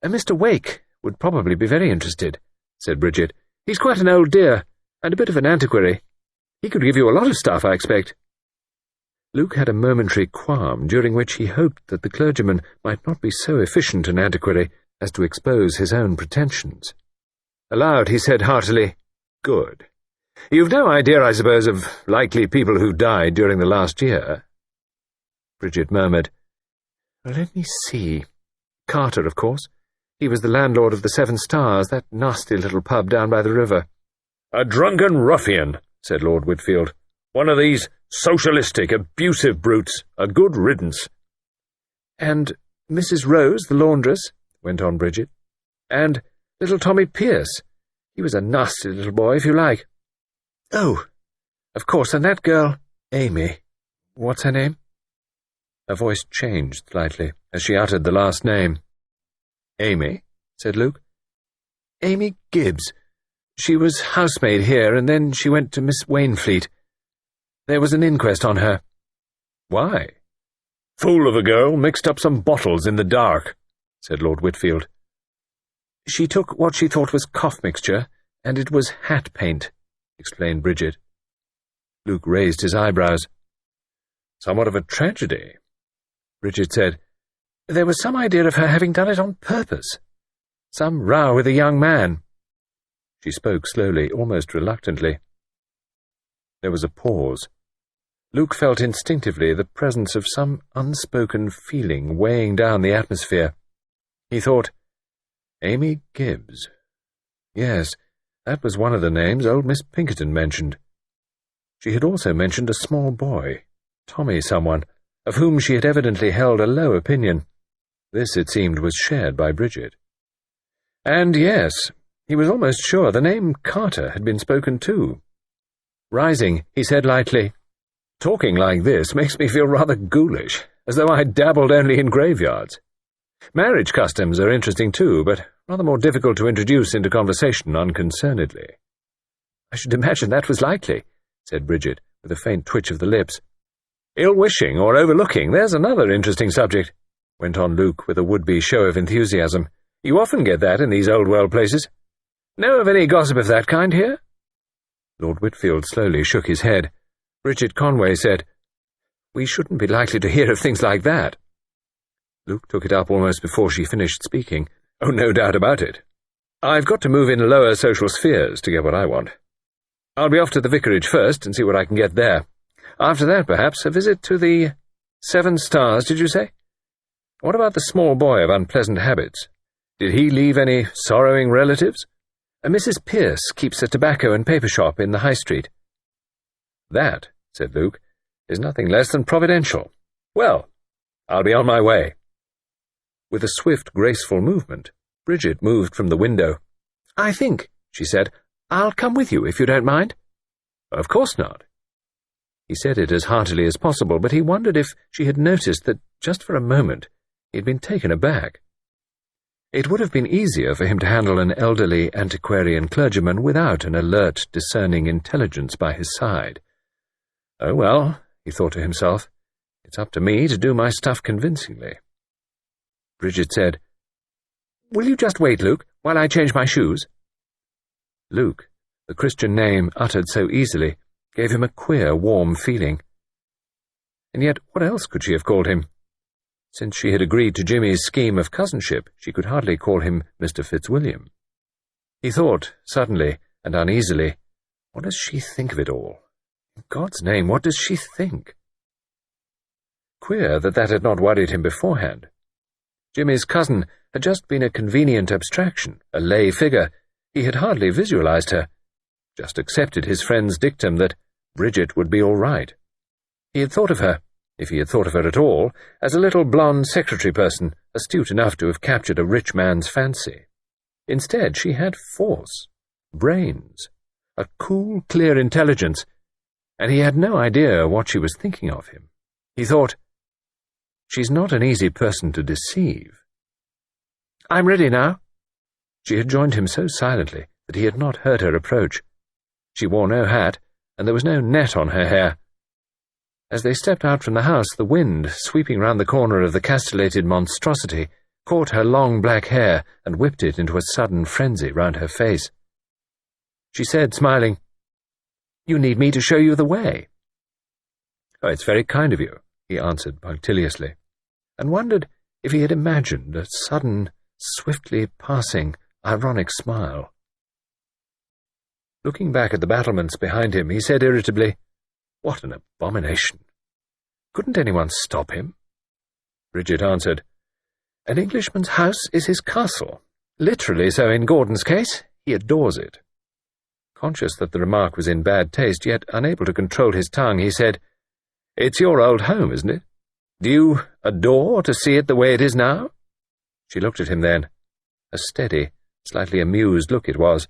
Mr. Wake would probably be very interested, said Bridget. He's quite an old dear, and a bit of an antiquary. He could give you a lot of stuff, I expect. Luke had a momentary qualm, during which he hoped that the clergyman might not be so efficient an antiquary as to expose his own pretensions. Aloud he said heartily, "Good. You've no idea, I suppose, of likely people who died during the last year?" Bridget murmured, "Let me see. Carter, of course. He was the landlord of the Seven Stars, that nasty little pub down by the river." "A drunken ruffian," said Lord Whitfield. "One of these socialistic, abusive brutes. A good riddance." "And Mrs. Rose, the laundress," went on Bridget. "And little Tommy Pierce. He was a nasty little boy, if you like. Oh, of course, and that girl, Amy. What's her name?" Her voice changed slightly as she uttered the last name. "Amy?" said Luke. "Amy Gibbs. She was housemaid here, and then she went to Miss Wainfleet. There was an inquest on her." "Why?" "Fool of a girl mixed up some bottles in the dark," said Lord Whitfield. "She took what she thought was cough mixture, and it was hat paint," explained Bridget. Luke raised his eyebrows. "Somewhat of a tragedy," Bridget said. "There was some idea of her having done it on purpose. Some row with a young man." She spoke slowly, almost reluctantly. There was a pause. Luke felt instinctively the presence of some unspoken feeling weighing down the atmosphere. He thought, Amy Gibbs. Yes, that was one of the names old Miss Pinkerton mentioned. She had also mentioned a small boy, Tommy someone, of whom she had evidently held a low opinion. This, it seemed, was shared by Bridget. And yes, he was almost sure the name Carter had been spoken too. Rising, he said lightly, "Talking like this makes me feel rather ghoulish, as though I'd dabbled only in graveyards. Marriage customs are interesting too, but rather more difficult to introduce into conversation unconcernedly." "I should imagine that was likely," said Bridget, with a faint twitch of the lips. "Ill-wishing or overlooking, there's another interesting subject," went on Luke with a would-be show of enthusiasm. "You often get that in these old-world places. Know of any gossip of that kind here?" Lord Whitfield slowly shook his head. Bridget Conway said, "We shouldn't be likely to hear of things like that." Luke took it up almost before she finished speaking. "Oh, no doubt about it. I've got to move in lower social spheres to get what I want. I'll be off to the vicarage first and see what I can get there. After that, perhaps, a visit to the Seven Stars, did you say? What about the small boy of unpleasant habits? Did he leave any sorrowing relatives? Mrs. Pierce keeps a tobacco and paper shop in the High Street." "That," said Luke, "is nothing less than providential. Well, I'll be on my way." With a swift, graceful movement, Bridget moved from the window. "I think," she said, "I'll come with you, if you don't mind." "Of course not." He said it as heartily as possible, but he wondered if she had noticed that, just for a moment, he had been taken aback. It would have been easier for him to handle an elderly antiquarian clergyman without an alert, discerning intelligence by his side. "Oh well," he thought to himself, "it's up to me to do my stuff convincingly." Bridget said, "Will you just wait, Luke, while I change my shoes?" Luke, the Christian name uttered so easily, gave him a queer, warm feeling. And yet what else could she have called him? Since she had agreed to Jimmy's scheme of cousinship, she could hardly call him Mr. Fitzwilliam. He thought, suddenly and uneasily, what does she think of it all? In God's name, what does she think? Queer that had not worried him beforehand. Jimmy's cousin had just been a convenient abstraction, a lay figure. He had hardly visualized her, just accepted his friend's dictum that Bridget would be all right. He had thought of her, if he had thought of her at all, as a little blonde secretary person, astute enough to have captured a rich man's fancy. Instead, she had force, brains, a cool, clear intelligence, and he had no idea what she was thinking of him. He thought, she's not an easy person to deceive. "I'm ready now." She had joined him so silently that he had not heard her approach. She wore no hat, and there was no net on her hair. As they stepped out from the house, the wind, sweeping round the corner of the castellated monstrosity, caught her long black hair and whipped it into a sudden frenzy round her face. She said, smiling, "You need me to show you the way." "Oh, it's very kind of you," he answered punctiliously, and wondered if he had imagined a sudden, swiftly passing, ironic smile. Looking back at the battlements behind him, he said irritably, "What an abomination! Couldn't anyone stop him?" Bridget answered, "An Englishman's house is his castle. Literally so in Gordon's case. He adores it." Conscious that the remark was in bad taste, yet unable to control his tongue, he said, "It's your old home, isn't it? Do you adore to see it the way it is now?" She looked at him then. A steady, slightly amused look it was.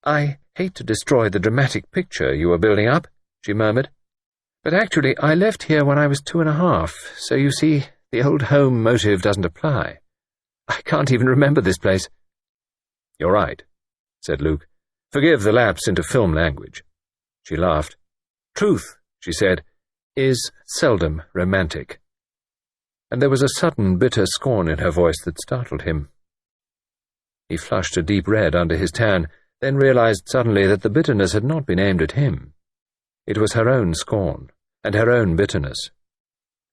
"I hate to destroy the dramatic picture you were building up," she murmured, "but actually I left here when I was 2.5, so you see the old home motive doesn't apply. I can't even remember this place." "You're right," said Luke. "Forgive the lapse into film language." She laughed. "Truth," she said, "is seldom romantic." And there was a sudden bitter scorn in her voice that startled him. He flushed a deep red under his tan, then realized suddenly that the bitterness had not been aimed at him. It was her own scorn, and her own bitterness.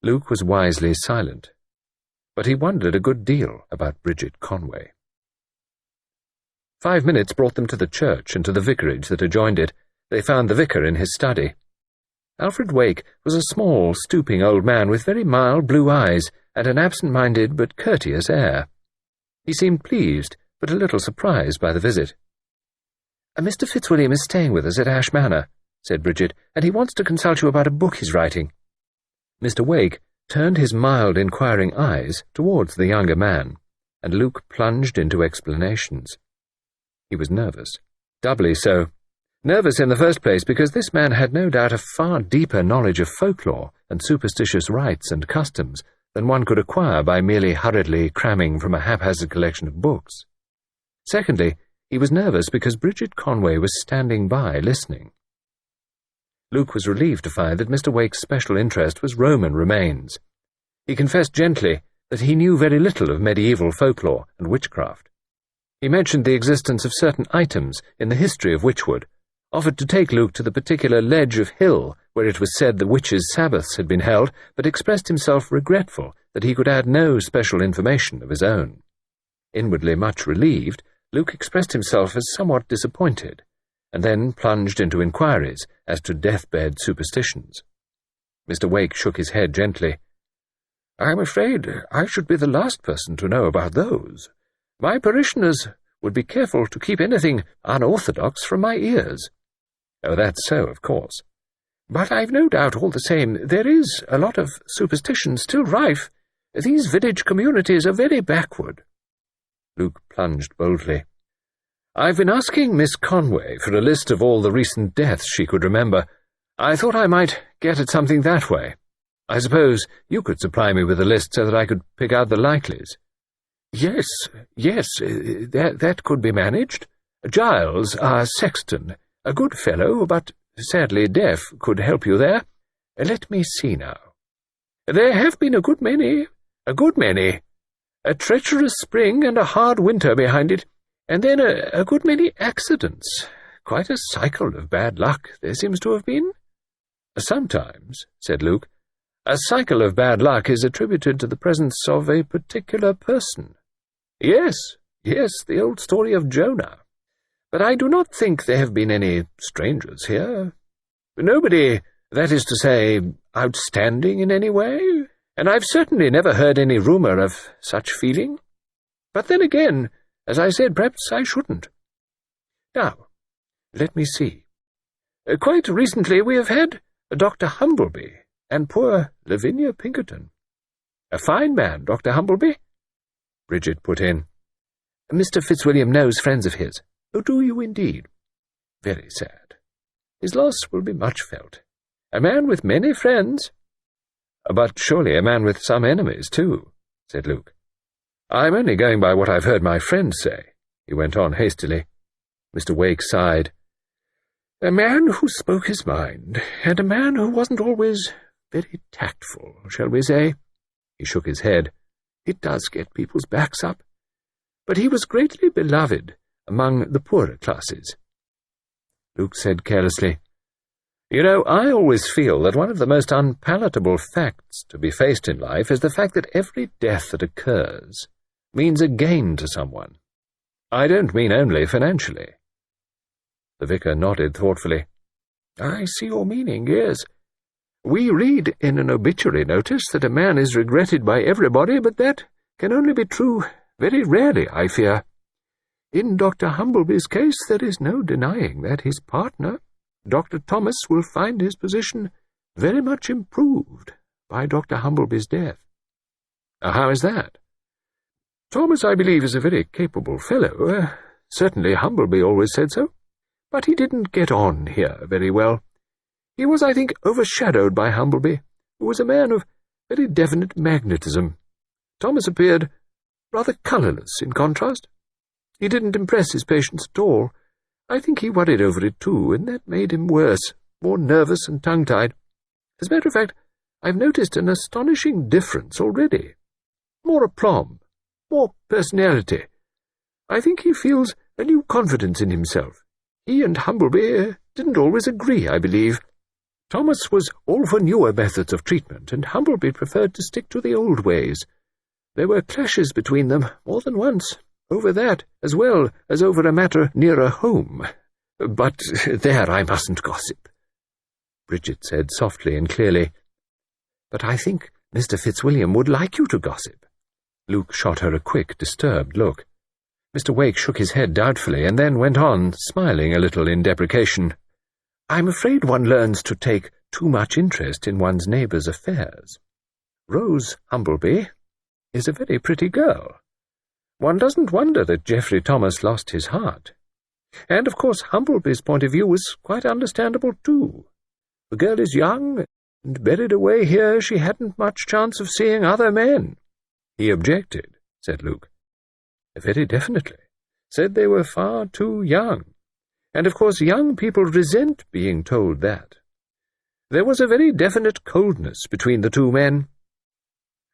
Luke was wisely silent, but he wondered a good deal about Bridget Conway. 5 minutes brought them to the church and to the vicarage that adjoined it. They found the vicar in his study. Alfred Wake was a small, stooping old man with very mild blue eyes and an absent-minded but courteous air. He seemed pleased, but a little surprised by the visit. "Mr. Fitzwilliam is staying with us at Ash Manor," said Bridget, "and he wants to consult you about a book he's writing." Mr. Wake turned his mild, inquiring eyes towards the younger man, and Luke plunged into explanations. He was nervous, doubly so. Nervous in the first place because this man had no doubt a far deeper knowledge of folklore and superstitious rites and customs than one could acquire by merely hurriedly cramming from a haphazard collection of books. Secondly, he was nervous because Bridget Conway was standing by, listening. Luke was relieved to find that Mr. Wake's special interest was Roman remains. He confessed gently that he knew very little of medieval folklore and witchcraft. He mentioned the existence of certain items in the history of Witchwood, offered to take Luke to the particular ledge of hill where it was said the witches' Sabbaths had been held, but expressed himself regretful that he could add no special information of his own. Inwardly much relieved, Luke expressed himself as somewhat disappointed, and then plunged into inquiries as to deathbed superstitions. Mr. Wake shook his head gently. "I'm afraid I should be the last person to know about those. My parishioners would be careful to keep anything unorthodox from my ears." "Oh, that's so, of course." "But I've no doubt all the same there is a lot of superstition still rife. These village communities are very backward." Luke plunged boldly. "I've been asking Miss Conway for a list of all the recent deaths she could remember. I thought I might get at something that way. I suppose you could supply me with a list so that I could pick out the likelies." Yes, that could be managed. Giles, our sexton, a good fellow, but sadly deaf, could help you there. Let me see now. There have been a good many. A treacherous spring and a hard winter behind it, and then a good many accidents. Quite a cycle of bad luck there seems to have been." "Sometimes," said Luke, "a cycle of bad luck is attributed to the presence of a particular person." Yes, the old story of Jonah. But I do not think there have been any strangers here. Nobody, that is to say, outstanding in any way, and I've certainly never heard any rumour of such feeling. But then again, as I said, perhaps I shouldn't. Now, let me see. Quite recently we have had Dr. Humbleby and poor Lavinia Pinkerton. A fine man, Dr. Humbleby. Bridget put in. "Mr. Fitzwilliam knows friends of his." "Oh, do you indeed? Very sad. His loss will be much felt. A man with many friends." "But surely a man with some enemies, too," said Luke. "I'm only going by what I've heard my friends say," he went on hastily. Mr. Wake sighed. A man who spoke his mind, and a man who wasn't always very tactful, shall we say?" He shook his head. "It does get people's backs up. But he was greatly beloved among the poorer classes." Luke said carelessly, "You know, I always feel that one of the most unpalatable facts to be faced in life is the fact that every death that occurs means a gain to someone. I don't mean only financially." The vicar nodded thoughtfully. "I see your meaning, yes. We read in an obituary notice that a man is regretted by everybody, but that can only be true very rarely, I fear. In Dr. Humbleby's case, there is no denying that his partner, Dr. Thomas, will find his position very much improved by Dr. Humbleby's death." "How is that?" "Thomas, I believe, is a very capable fellow. Certainly Humbleby always said so. But he didn't get on here very well. He was, I think, overshadowed by Humbleby, who was a man of very definite magnetism. Thomas appeared rather colourless in contrast. He didn't impress his patients at all. I think he worried over it too, and that made him worse, more nervous and tongue-tied. As a matter of fact, I've noticed an astonishing difference already. More aplomb, more personality. I think he feels a new confidence in himself. He and Humbleby didn't always agree, I believe. Thomas was all for newer methods of treatment, and Humbleby preferred to stick to the old ways. There were clashes between them more than once, over that, as well as over a matter nearer home. But there, I mustn't gossip." Bridget said softly and clearly, "But I think Mr. Fitzwilliam would like you to gossip." Luke shot her a quick, disturbed look. Mr. Wake shook his head doubtfully, and then went on, smiling a little in deprecation. "I'm afraid one learns to take too much interest in one's neighbour's affairs. Rose Humbleby is a very pretty girl. One doesn't wonder that Geoffrey Thomas lost his heart. And, of course, Humbleby's point of view was quite understandable, too. The girl is young, and buried away here she hadn't much chance of seeing other men." "He objected," said Luke. "Very definitely. Said they were far too young. And, of course, young people resent being told that. There was a very definite coldness between the two men.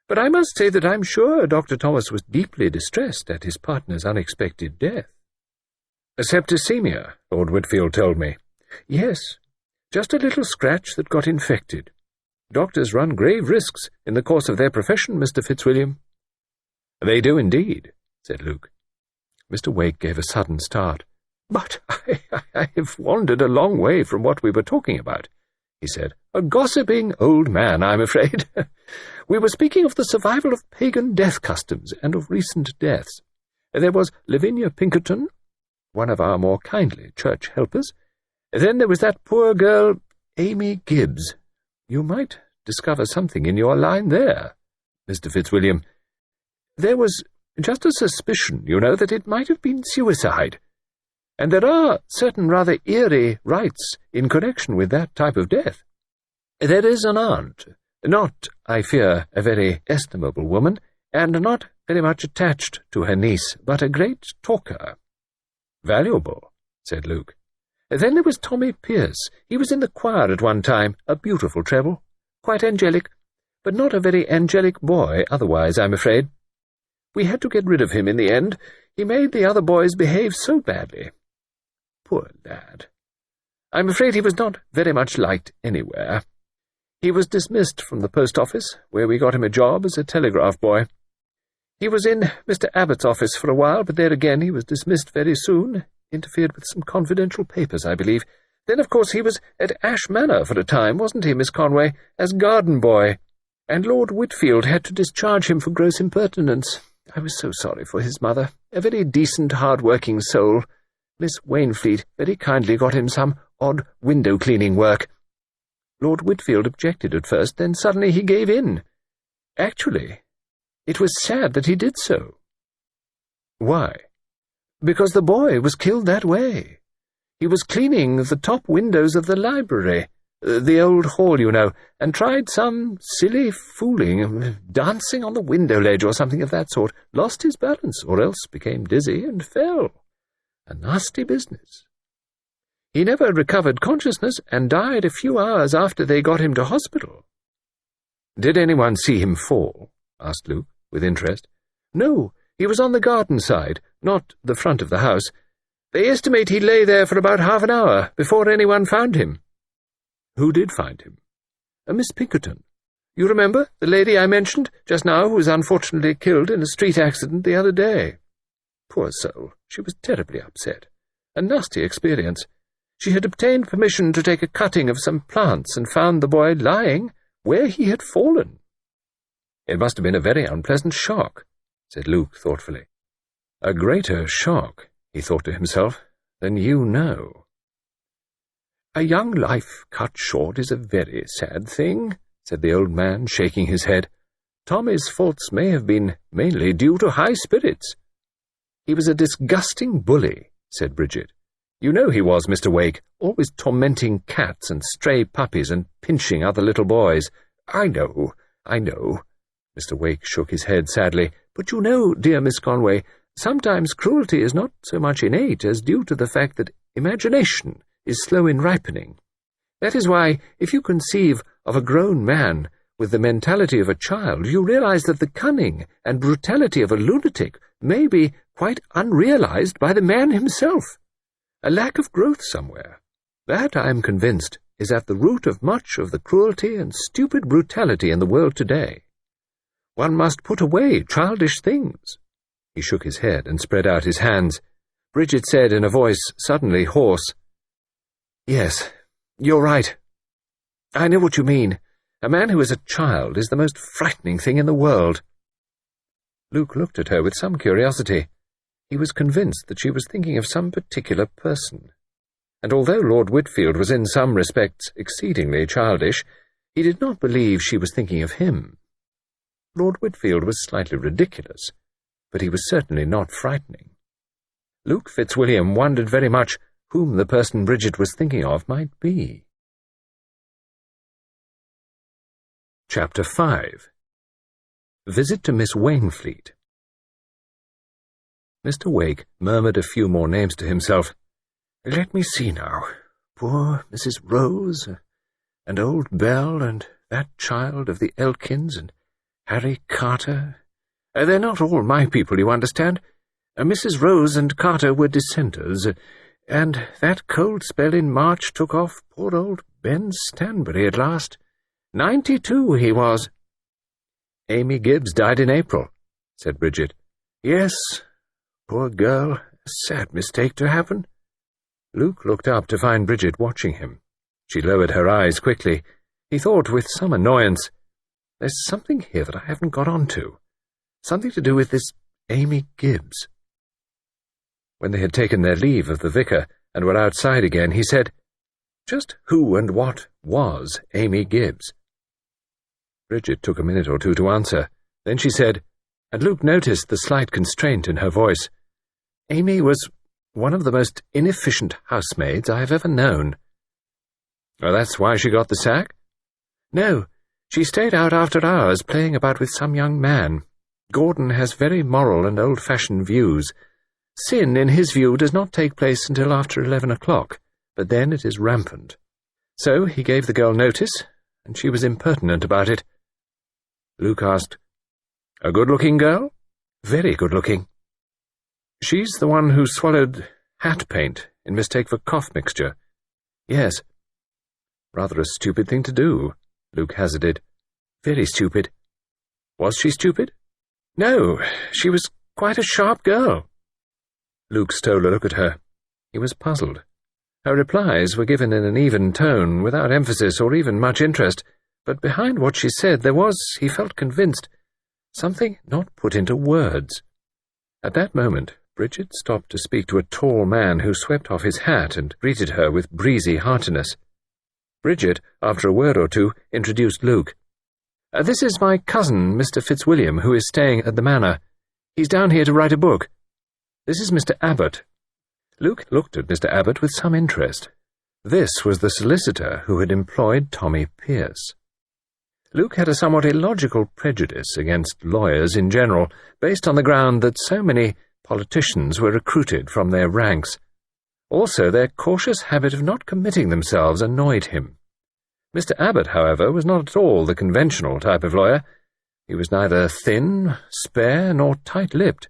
But I must say that I'm sure Dr. Thomas was deeply distressed at his partner's unexpected death." "Septicemia, Lord Whitfield told me." "Yes, just a little scratch that got infected. Doctors run grave risks in the course of their profession, Mr. Fitzwilliam." "They do indeed," said Luke. Mr. Wake gave a sudden start. "But I have wandered a long way from what we were talking about," he said. "A gossiping old man, I'm afraid. We were speaking of the survival of pagan death customs and of recent deaths. There was Lavinia Pinkerton, one of our more kindly church helpers. Then there was that poor girl, Amy Gibbs. You might discover something in your line there, Mr. Fitzwilliam. There was just a suspicion, you know, that it might have been suicide. And there are certain rather eerie rites in connection with that type of death. There is an aunt, not, I fear, a very estimable woman, and not very much attached to her niece, but a great talker." "Valuable," said Luke. "Then there was Tommy Pierce. He was in the choir at one time, a beautiful treble, quite angelic, but not a very angelic boy otherwise, I'm afraid. We had to get rid of him in the end. He made the other boys behave so badly. Poor lad. I'm afraid he was not very much liked anywhere. He was dismissed from the post office, where we got him a job as a telegraph boy. He was in Mr. Abbott's office for a while, but there again he was dismissed very soon, interfered with some confidential papers, I believe. Then, of course, he was at Ash Manor for a time, wasn't he, Miss Conway, as garden boy, and Lord Whitfield had to discharge him for gross impertinence. I was so sorry for his mother, a very decent, hard-working soul. Miss Wainfleet very kindly got him some odd window-cleaning work. Lord Whitfield objected at first, then suddenly he gave in. Actually, it was sad that he did so." "Why?" "Because the boy was killed that way. He was cleaning the top windows of the library, the old hall, you know, and tried some silly fooling, dancing on the window ledge or something of that sort, lost his balance, or else became dizzy and fell. A nasty business. He never recovered consciousness and died a few hours after they got him to hospital." "Did anyone see him fall?" asked Luke, with interest. "No, he was on the garden side, not the front of the house. They estimate he lay there for about half an hour before anyone found him." "Who did find him?" "Miss Pinkerton. You remember, the lady I mentioned just now who was unfortunately killed in a street accident the other day. Poor soul, she was terribly upset. A nasty experience. She had obtained permission to take a cutting of some plants and found the boy lying where he had fallen." "It must have been a very unpleasant shock," said Luke thoughtfully. "A greater shock," he thought to himself, "than you know." "A young life cut short is a very sad thing," said the old man, shaking his head. "Tommy's faults may have been mainly due to high spirits." "He was a disgusting bully," said Bridget. "You know he was, Mr. Wake, always tormenting cats and stray puppies and pinching other little boys." I know. Mr. Wake shook his head sadly. "But you know, dear Miss Conway, sometimes cruelty is not so much innate as due to the fact that imagination is slow in ripening. That is why, if you conceive of a grown man with the mentality of a child, you realize that the cunning and brutality of a lunatic may be quite unrealized by the man himself. A lack of growth somewhere. That, I am convinced, is at the root of much of the cruelty and stupid brutality in the world today. One must put away childish things." He shook his head and spread out his hands. Bridget said in a voice suddenly hoarse, "Yes, you're right. I know what you mean. A man who is a child is the most frightening thing in the world." Luke looked at her with some curiosity. He was convinced that she was thinking of some particular person, and although Lord Whitfield was in some respects exceedingly childish, he did not believe she was thinking of him. Lord Whitfield was slightly ridiculous, but he was certainly not frightening. Luke Fitzwilliam wondered very much whom the person Bridget was thinking of might be. Chapter 5. Visit to Miss Wainfleet. Mr. Wake murmured a few more names to himself. "Let me see now. Poor Mrs. Rose, and old Bell, and that child of the Elkins, and Harry Carter. They're not all my people, you understand. Mrs. Rose and Carter were dissenters, and that cold spell in March took off poor old Ben Stanbury at last. 92 he was." "Amy Gibbs died in April," said Bridget. "Yes, poor girl, a sad mistake to happen." Luke looked up to find Bridget watching him. She lowered her eyes quickly. He thought with some annoyance, "There's something here that I haven't got on to. Something to do with this Amy Gibbs." When they had taken their leave of the vicar and were outside again, he said, "Just who and what was Amy Gibbs?" Bridget took a minute or two to answer. Then she said, and Luke noticed the slight constraint in her voice, "Amy was one of the most inefficient housemaids I have ever known." "Oh, that's why she got the sack?" "No, she stayed out after hours playing about with some young man. Gordon has very moral and old-fashioned views. Sin, in his view, does not take place until after 11 o'clock, but then it is rampant. So he gave the girl notice, and she was impertinent about it." Luke asked, "A good-looking girl?" "Very good-looking." "She's the one who swallowed hat paint in mistake for cough mixture?" "Yes." "Rather a stupid thing to do," Luke hazarded. "Very stupid." "Was she stupid?" "No, she was quite a sharp girl." Luke stole a look at her. He was puzzled. Her replies were given in an even tone, without emphasis or even much interest, but behind what she said there was, he felt convinced, something not put into words. At that moment, Bridget stopped to speak to a tall man who swept off his hat and greeted her with breezy heartiness. Bridget, after a word or two, introduced Luke. "This is my cousin, Mr. Fitzwilliam, who is staying at the manor. He's down here to write a book. This is Mr. Abbott." Luke looked at Mr. Abbott with some interest. This was the solicitor who had employed Tommy Pierce. Luke had a somewhat illogical prejudice against lawyers in general, based on the ground that so many politicians were recruited from their ranks. Also, their cautious habit of not committing themselves annoyed him. Mr. Abbott, however, was not at all the conventional type of lawyer. He was neither thin, spare, nor tight-lipped.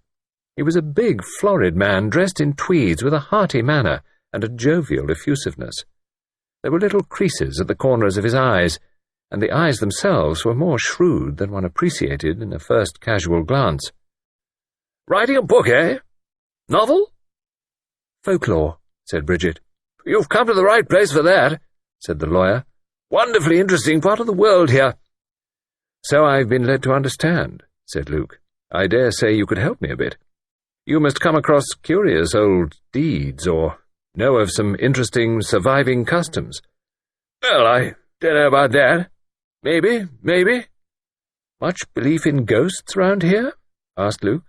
He was a big, florid man dressed in tweeds with a hearty manner and a jovial effusiveness. There were little creases at the corners of his eyes, and the eyes themselves were more shrewd than one appreciated in a first casual glance. "Writing a book, eh? Novel?" "Folklore," said Bridget. "You've come to the right place for that," said the lawyer. "Wonderfully interesting part of the world here." "So I've been led to understand," said Luke. "I dare say you could help me a bit. You must come across curious old deeds, or know of some interesting surviving customs." "Well, I don't know about that. Maybe. "Much belief in ghosts round here?" asked Luke.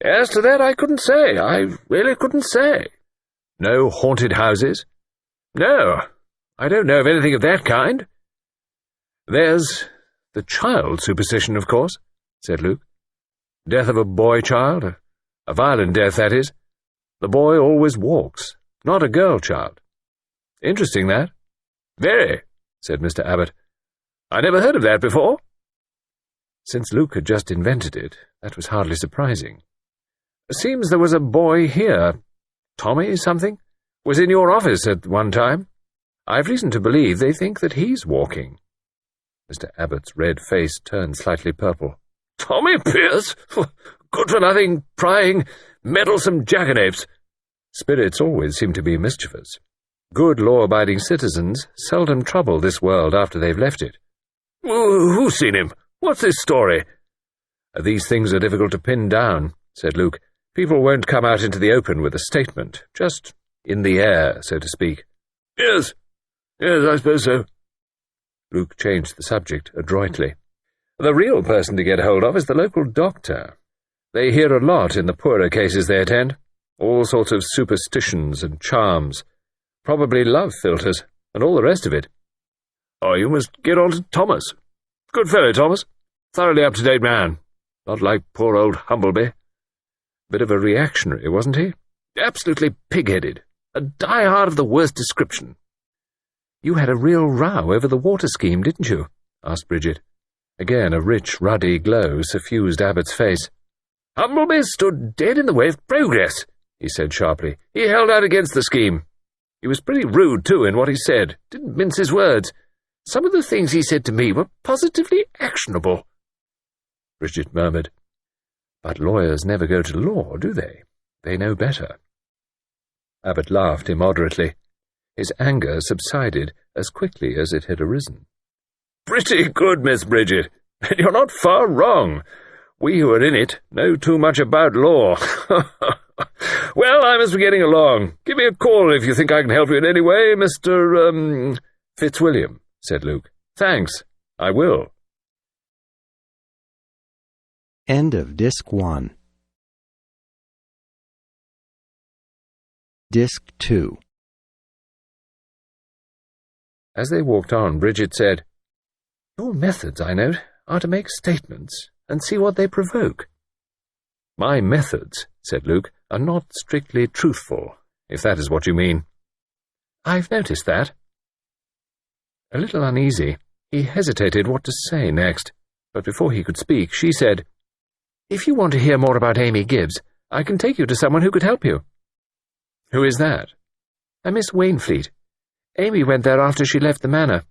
"As to that I couldn't say. I really couldn't say." "No haunted houses?" "No, I don't know of anything of that kind." "There's the child superstition, of course," said Luke. "Death of a boy-child, a violent death, that is. The boy always walks, not a girl-child. Interesting, that." "Very," said Mr. Abbott. "I never heard of that before." Since Luke had just invented it, that was hardly surprising. "Seems there was a boy here, Tommy something, was in your office at one time. I've reason to believe they think that he's walking." Mr. Abbott's red face turned slightly purple. "Tommy Pierce? Good-for-nothing, prying, meddlesome jackanapes." Spirits always seem to be mischievous. Good law-abiding citizens seldom trouble this world after they've left it. "Who's seen him? What's this story?" "These things are difficult to pin down," said Luke. "People won't come out into the open with a statement, just in the air, so to speak." Yes, I suppose so." Luke changed the subject adroitly. "The real person to get hold of is the local doctor. They hear a lot in the poorer cases they attend. All sorts of superstitions and charms. Probably love philters, and all the rest of it." "Oh, you must get on to Thomas. Good fellow, Thomas. Thoroughly up-to-date man. Not like poor old Humbleby." "Bit of a reactionary, wasn't he?" "Absolutely pig-headed. A die-hard of the worst description." "You had a real row over the water scheme, didn't you?" asked Bridget. Again a rich, ruddy glow suffused Abbott's face. "Humbleby stood dead in the way of progress," he said sharply. "He held out against the scheme. He was pretty rude, too, in what he said. Didn't mince his words. Some of the things he said to me were positively actionable." Bridget murmured, "But lawyers never go to law, do they? They know better." Abbott laughed immoderately. His anger subsided as quickly as it had arisen. "Pretty good, Miss Bridget. And you're not far wrong. We who are in it know too much about law. Well, I must be getting along. Give me a call if you think I can help you in any way, Mr. Fitzwilliam," said Luke. "Thanks. I will." End of Disc 1. Disc 2. As they walked on, Bridget said, "Your methods, I note, are to make statements and see what they provoke." "My methods," said Luke, "are not strictly truthful, if that is what you mean." "I've noticed that." A little uneasy, he hesitated what to say next, but before he could speak, she said, "If you want to hear more about Amy Gibbs, I can take you to someone who could help you." "Who is that?" "A Miss Wainfleet. Amy went there after she left the manor.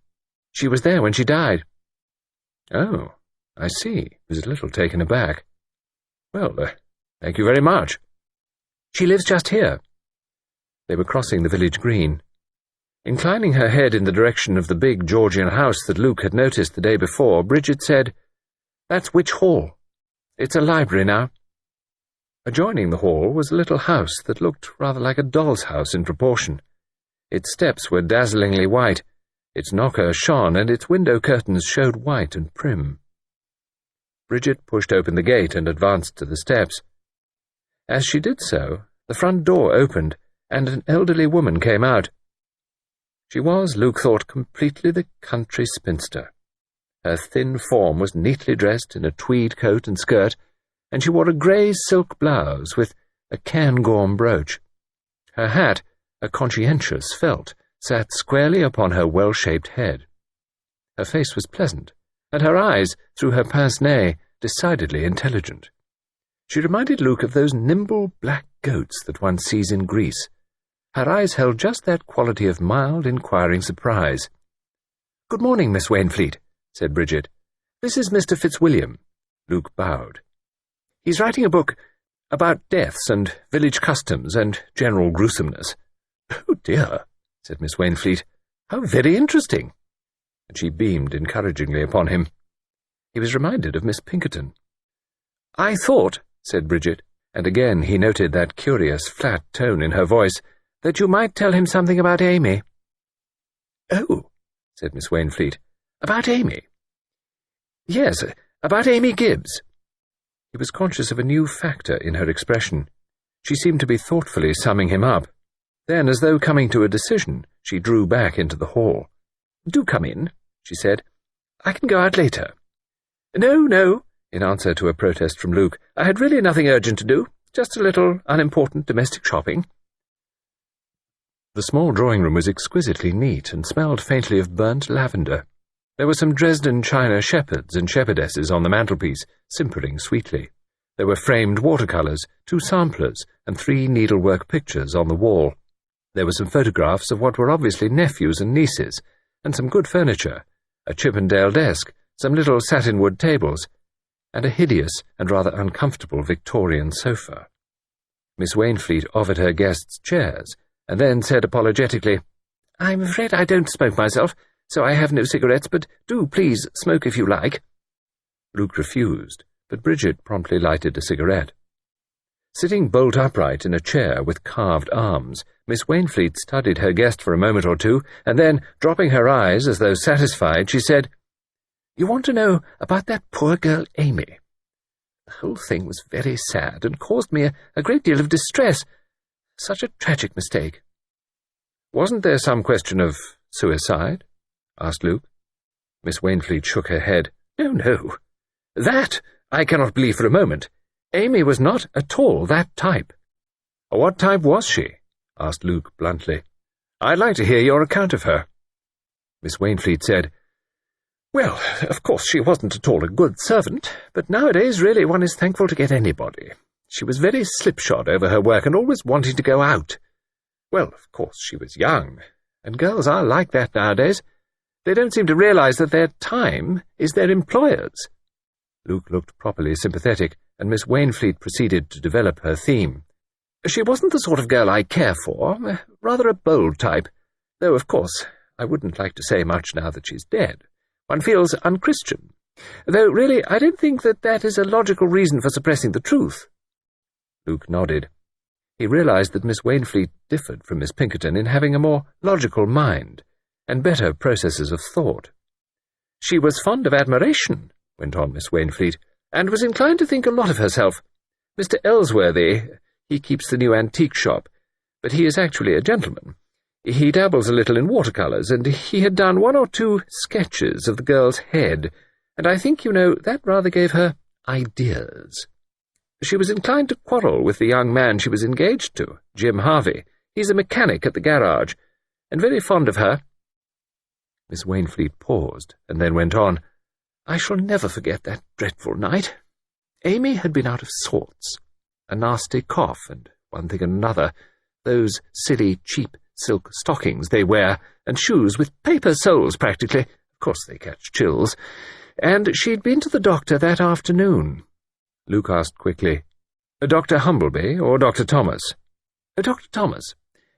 She was there when she died." "Oh, I see." He was a little taken aback. "Well, thank you very much." "She lives just here." They were crossing the village green. Inclining her head in the direction of the big Georgian house that Luke had noticed the day before, Bridget said, "That's Witch Hall. It's a library now." Adjoining the hall was a little house that looked rather like a doll's house in proportion. Its steps were dazzlingly white, its knocker shone, and its window curtains showed white and prim. Bridget pushed open the gate and advanced to the steps. As she did so, the front door opened, and an elderly woman came out. She was, Luke thought, completely the country spinster. Her thin form was neatly dressed in a tweed coat and skirt, and she wore a grey silk blouse with a cairngorm brooch. Her hat, A conscientious felt sat squarely upon her well-shaped head. Her face was pleasant, and her eyes, through her pince-nez, decidedly intelligent. She reminded Luke of those nimble black goats that one sees in Greece. Her eyes held just that quality of mild, inquiring surprise. "Good morning, Miss Wainfleet," said Bridget. "This is Mr. Fitzwilliam." Luke bowed. "He's writing a book about deaths and village customs and general gruesomeness." "Oh, dear," said Miss Wainfleet. "How very interesting." And she beamed encouragingly upon him. He was reminded of Miss Pinkerton. "I thought," said Bridget, and again he noted that curious flat tone in her voice, "that you might tell him something about Amy." "Oh," said Miss Wainfleet. "About Amy?" "Yes, about Amy Gibbs." He was conscious of a new factor in her expression. She seemed to be thoughtfully summing him up. Then, as though coming to a decision, she drew back into the hall. "Do come in," she said. "I can go out later." No, in answer to a protest from Luke. "I had really nothing urgent to do, just a little unimportant domestic shopping." The small drawing-room was exquisitely neat and smelled faintly of burnt lavender. There were some Dresden china shepherds and shepherdesses on the mantelpiece, simpering sweetly. There were framed watercolours, 2 samplers, and 3 needlework pictures on the wall. There were some photographs of what were obviously nephews and nieces, and some good furniture, a Chippendale desk, some little satin-wood tables, and a hideous and rather uncomfortable Victorian sofa. Miss Wainfleet offered her guests chairs, and then said apologetically, "I'm afraid I don't smoke myself, so I have no cigarettes, but do please smoke if you like." Luke refused, but Bridget promptly lighted a cigarette. Sitting bolt upright in a chair with carved arms, Miss Wainfleet studied her guest for a moment or two, and then, dropping her eyes as though satisfied, she said, "You want to know about that poor girl Amy. The whole thing was very sad and caused me a great deal of distress. Such a tragic mistake." "Wasn't there some question of suicide?" asked Luke. Miss Wainfleet shook her head. No. That I cannot believe for a moment. Amy was not at all that type." "What type was she?" asked Luke bluntly. "I'd like to hear your account of her." Miss Wainfleet said, "Well, of course she wasn't at all a good servant, but nowadays really one is thankful to get anybody. She was very slipshod over her work and always wanting to go out. Well, of course she was young, and girls are like that nowadays. They don't seem to realize that their time is their employer's." Luke looked properly sympathetic, and Miss Wainfleet proceeded to develop her theme. "She wasn't the sort of girl I care for, rather a bold type, though, of course, I wouldn't like to say much now that she's dead. One feels unchristian, though really I don't think that is a logical reason for suppressing the truth." Luke nodded. He realized that Miss Wainfleet differed from Miss Pinkerton in having a more logical mind and better processes of thought. "She was fond of admiration," went on Miss Wainfleet, "and was inclined to think a lot of herself. Mr. Ellsworthy, he keeps the new antique shop, but he is actually a gentleman. He dabbles a little in watercolours, and he had done 1 or 2 sketches of the girl's head, and I think, that rather gave her ideas. She was inclined to quarrel with the young man she was engaged to, Jim Harvey. He's a mechanic at the garage, and very fond of her." Miss Wainfleet paused, and then went on, "I shall never forget that dreadful night. Amy had been out of sorts. A nasty cough, and one thing and another. Those silly, cheap silk stockings they wear, and shoes with paper soles practically. Of course they catch chills. And she'd been to the doctor that afternoon." Luke asked quickly, "Dr. Humbleby or Dr. Thomas?" "Dr. Thomas,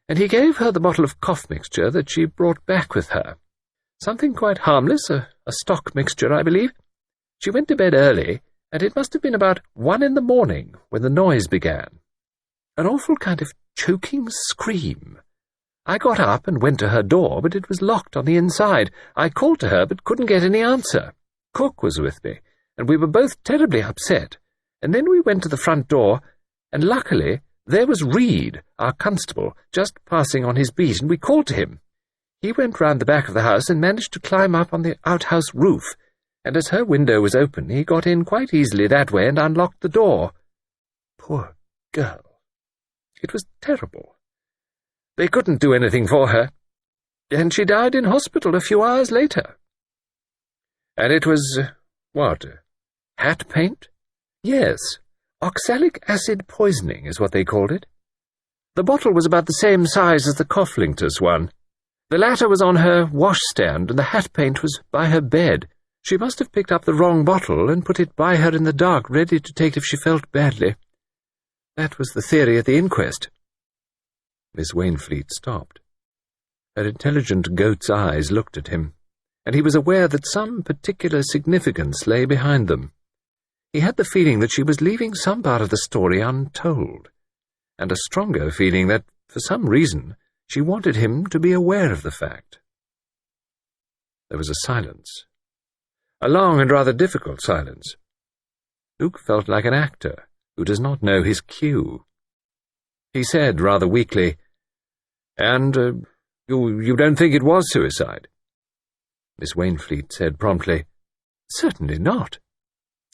and he gave her the bottle of cough mixture that she brought back with her. Something quite harmless, a stock mixture, I believe. She went to bed early, and it must have been about 1 in the morning when the noise began. An awful kind of choking scream. I got up and went to her door, but it was locked on the inside. I called to her, but couldn't get any answer. Cook was with me, and we were both terribly upset. And then we went to the front door, and luckily there was Reed, our constable, just passing on his beat, and we called to him. He went round the back of the house and managed to climb up on the outhouse roof, and as her window was open, he got in quite easily that way and unlocked the door. Poor girl. It was terrible. They couldn't do anything for her, and she died in hospital a few hours later. And it was, what, hat paint? Yes, oxalic acid poisoning is what they called it. The bottle was about the same size as the Cofflingtus one. The latter was on her washstand, and the hat paint was by her bed. She must have picked up the wrong bottle and put it by her in the dark, ready to take if she felt badly. That was the theory at the inquest. Miss Wainfleet stopped. Her intelligent goat's eyes looked at him, and he was aware that some particular significance lay behind them. He had the feeling that she was leaving some part of the story untold, and a stronger feeling that, for some reason, she wanted him to be aware of the fact. There was a silence. A long and rather difficult silence. Luke felt like an actor who does not know his cue. He said rather weakly, "And you don't think it was suicide?" Miss Wainfleet said promptly, "Certainly not.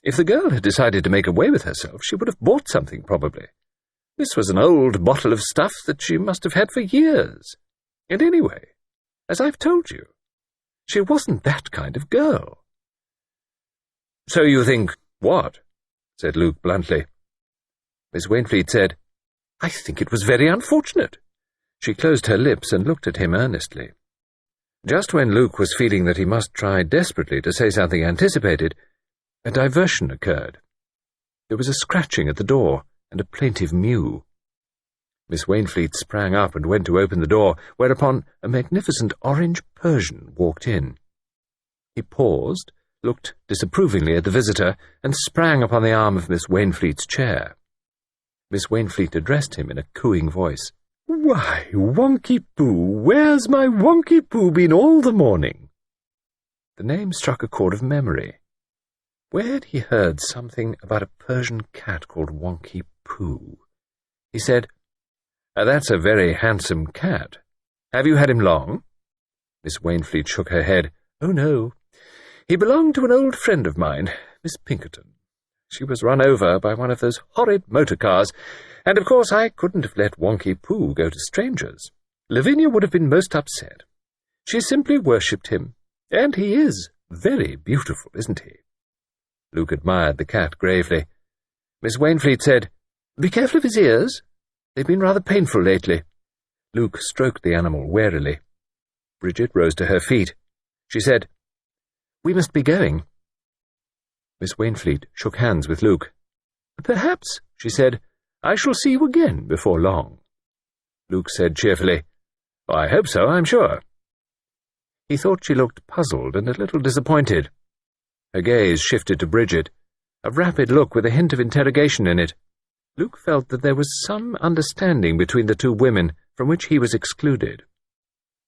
If the girl had decided to make away with herself, she would have bought something, probably. This was an old bottle of stuff that she must have had for years. And anyway, as I've told you, she wasn't that kind of girl." "So you think what?" said Luke bluntly. Miss Wainfleet said, "I think it was very unfortunate." She closed her lips and looked at him earnestly. Just when Luke was feeling that he must try desperately to say something anticipated, a diversion occurred. There was a scratching at the door, and a plaintive mew. Miss Wainfleet sprang up and went to open the door, whereupon a magnificent orange Persian walked in. He paused, looked disapprovingly at the visitor, and sprang upon the arm of Miss Wainfleet's chair. Miss Wainfleet addressed him in a cooing voice. "Why, Wonky-Poo, where's my Wonky-Poo been all the morning?" The name struck a chord of memory. Where had he heard something about a Persian cat called Wonky-Poo? He said, "That's a very handsome cat. Have you had him long?" Miss Wainfleet shook her head. "Oh, no. He belonged to an old friend of mine, Miss Pinkerton. She was run over by one of those horrid motor cars, and of course I couldn't have let Wonky-Poo go to strangers. Lavinia would have been most upset. She simply worshipped him, and he is very beautiful, isn't he?" Luke admired the cat gravely. Miss Wainfleet said, "Be careful of his ears. They've been rather painful lately." Luke stroked the animal warily. Bridget rose to her feet. She said, "We must be going." Miss Wainfleet shook hands with Luke. "Perhaps," she said, "I shall see you again before long." Luke said cheerfully, "I hope so, I'm sure." He thought she looked puzzled and a little disappointed. Her gaze shifted to Bridget, a rapid look with a hint of interrogation in it. Luke felt that there was some understanding between the two women from which he was excluded.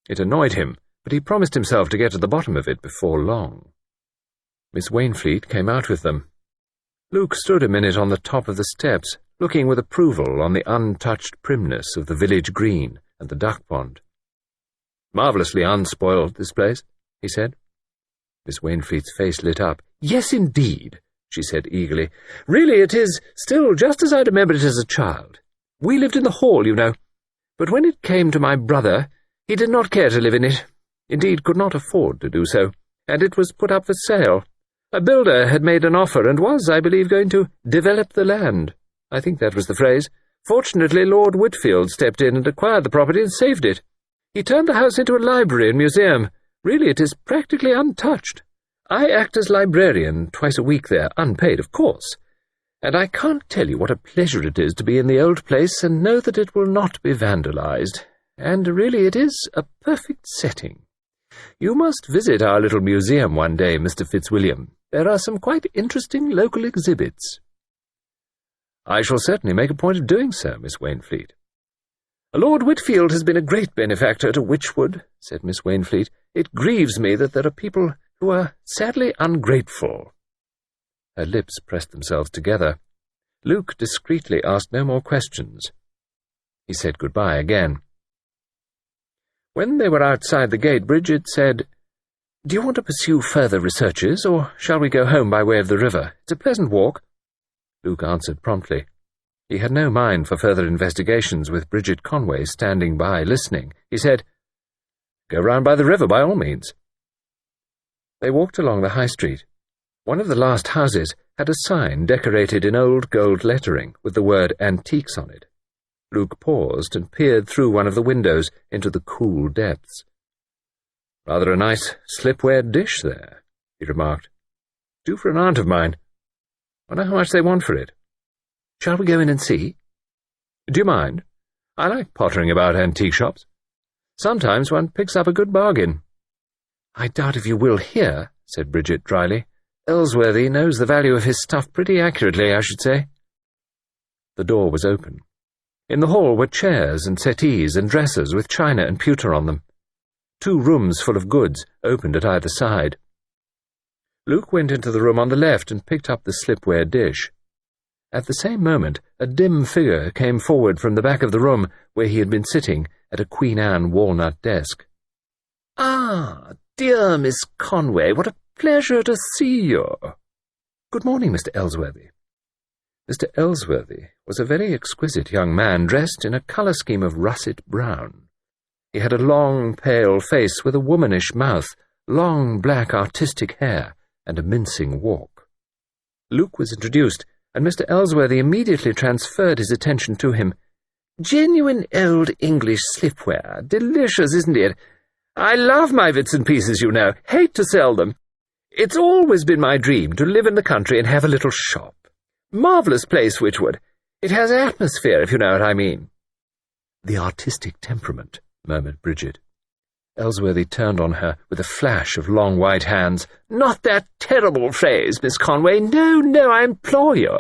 It annoyed him, but he promised himself to get to the bottom of it before long. Miss Wainfleet came out with them. Luke stood a minute on the top of the steps, looking with approval on the untouched primness of the village green and the duck pond. "Marvellously unspoiled, this place," he said. Miss Wainfleet's face lit up. "Yes, indeed," she said eagerly. "Really, it is still just as I remembered it as a child. We lived in the hall, you know. But when it came to my brother, he did not care to live in it. Indeed, could not afford to do so, and it was put up for sale. A builder had made an offer and was, I believe, going to develop the land. I think that was the phrase. Fortunately, Lord Whitfield stepped in and acquired the property and saved it. He turned the house into a library and museum. Really, it is practically untouched. I act as librarian twice a week there, unpaid, of course, and I can't tell you what a pleasure it is to be in the old place and know that it will not be vandalized. And really, it is a perfect setting. You must visit our little museum one day, Mr. Fitzwilliam. There are some quite interesting local exhibits." "I shall certainly make a point of doing so, Miss Wainfleet." "Lord Whitfield has been a great benefactor to Witchwood," said Miss Wainfleet. "It grieves me that there are people who are sadly ungrateful." Her lips pressed themselves together. Luke discreetly asked no more questions. He said goodbye again. When they were outside the gate, Bridget said, "Do you want to pursue further researches, or shall we go home by way of the river? It's a pleasant walk." Luke answered promptly, He had no mind for further investigations with Bridget Conway standing by listening. He said, "Go round by the river, by all means." They walked along the high street. One of the last houses had a sign decorated in old gold lettering with the word antiques on it. Luke paused and peered through one of the windows into the cool depths. "Rather a nice slipware dish there," he remarked. "Due for an aunt of mine. Wonder how much they want for it. Shall we go in and see? Do you mind? I like pottering about antique shops. Sometimes one picks up a good bargain." "I doubt if you will here," said Bridget dryly. "Ellsworthy knows the value of his stuff pretty accurately, I should say." The door was open. In the hall were chairs and settees and dressers with china and pewter on them. 2 rooms full of goods opened at either side. Luke went into the room on the left and picked up the slipware dish. At the same moment, a dim figure came forward from the back of the room where he had been sitting at a Queen Anne walnut desk. "Ah, dear Miss Conway, what a pleasure to see you." "Good morning, Mr. Ellsworthy." Mr. Ellsworthy was a very exquisite young man dressed in a colour scheme of russet brown. He had a long, pale face with a womanish mouth, long, black, artistic hair, and a mincing walk. Luke was introduced, and Mr. Ellsworthy immediately transferred his attention to him. "Genuine old English slipware. Delicious, isn't it? I love my bits and pieces, you know. Hate to sell them. It's always been my dream to live in the country and have a little shop. Marvellous place, Wychwood. It has atmosphere, if you know what I mean." "The artistic temperament," murmured Bridget. Ellsworthy turned on her with a flash of long white hands. "Not that terrible phrase, Miss Conway. No, I implore you.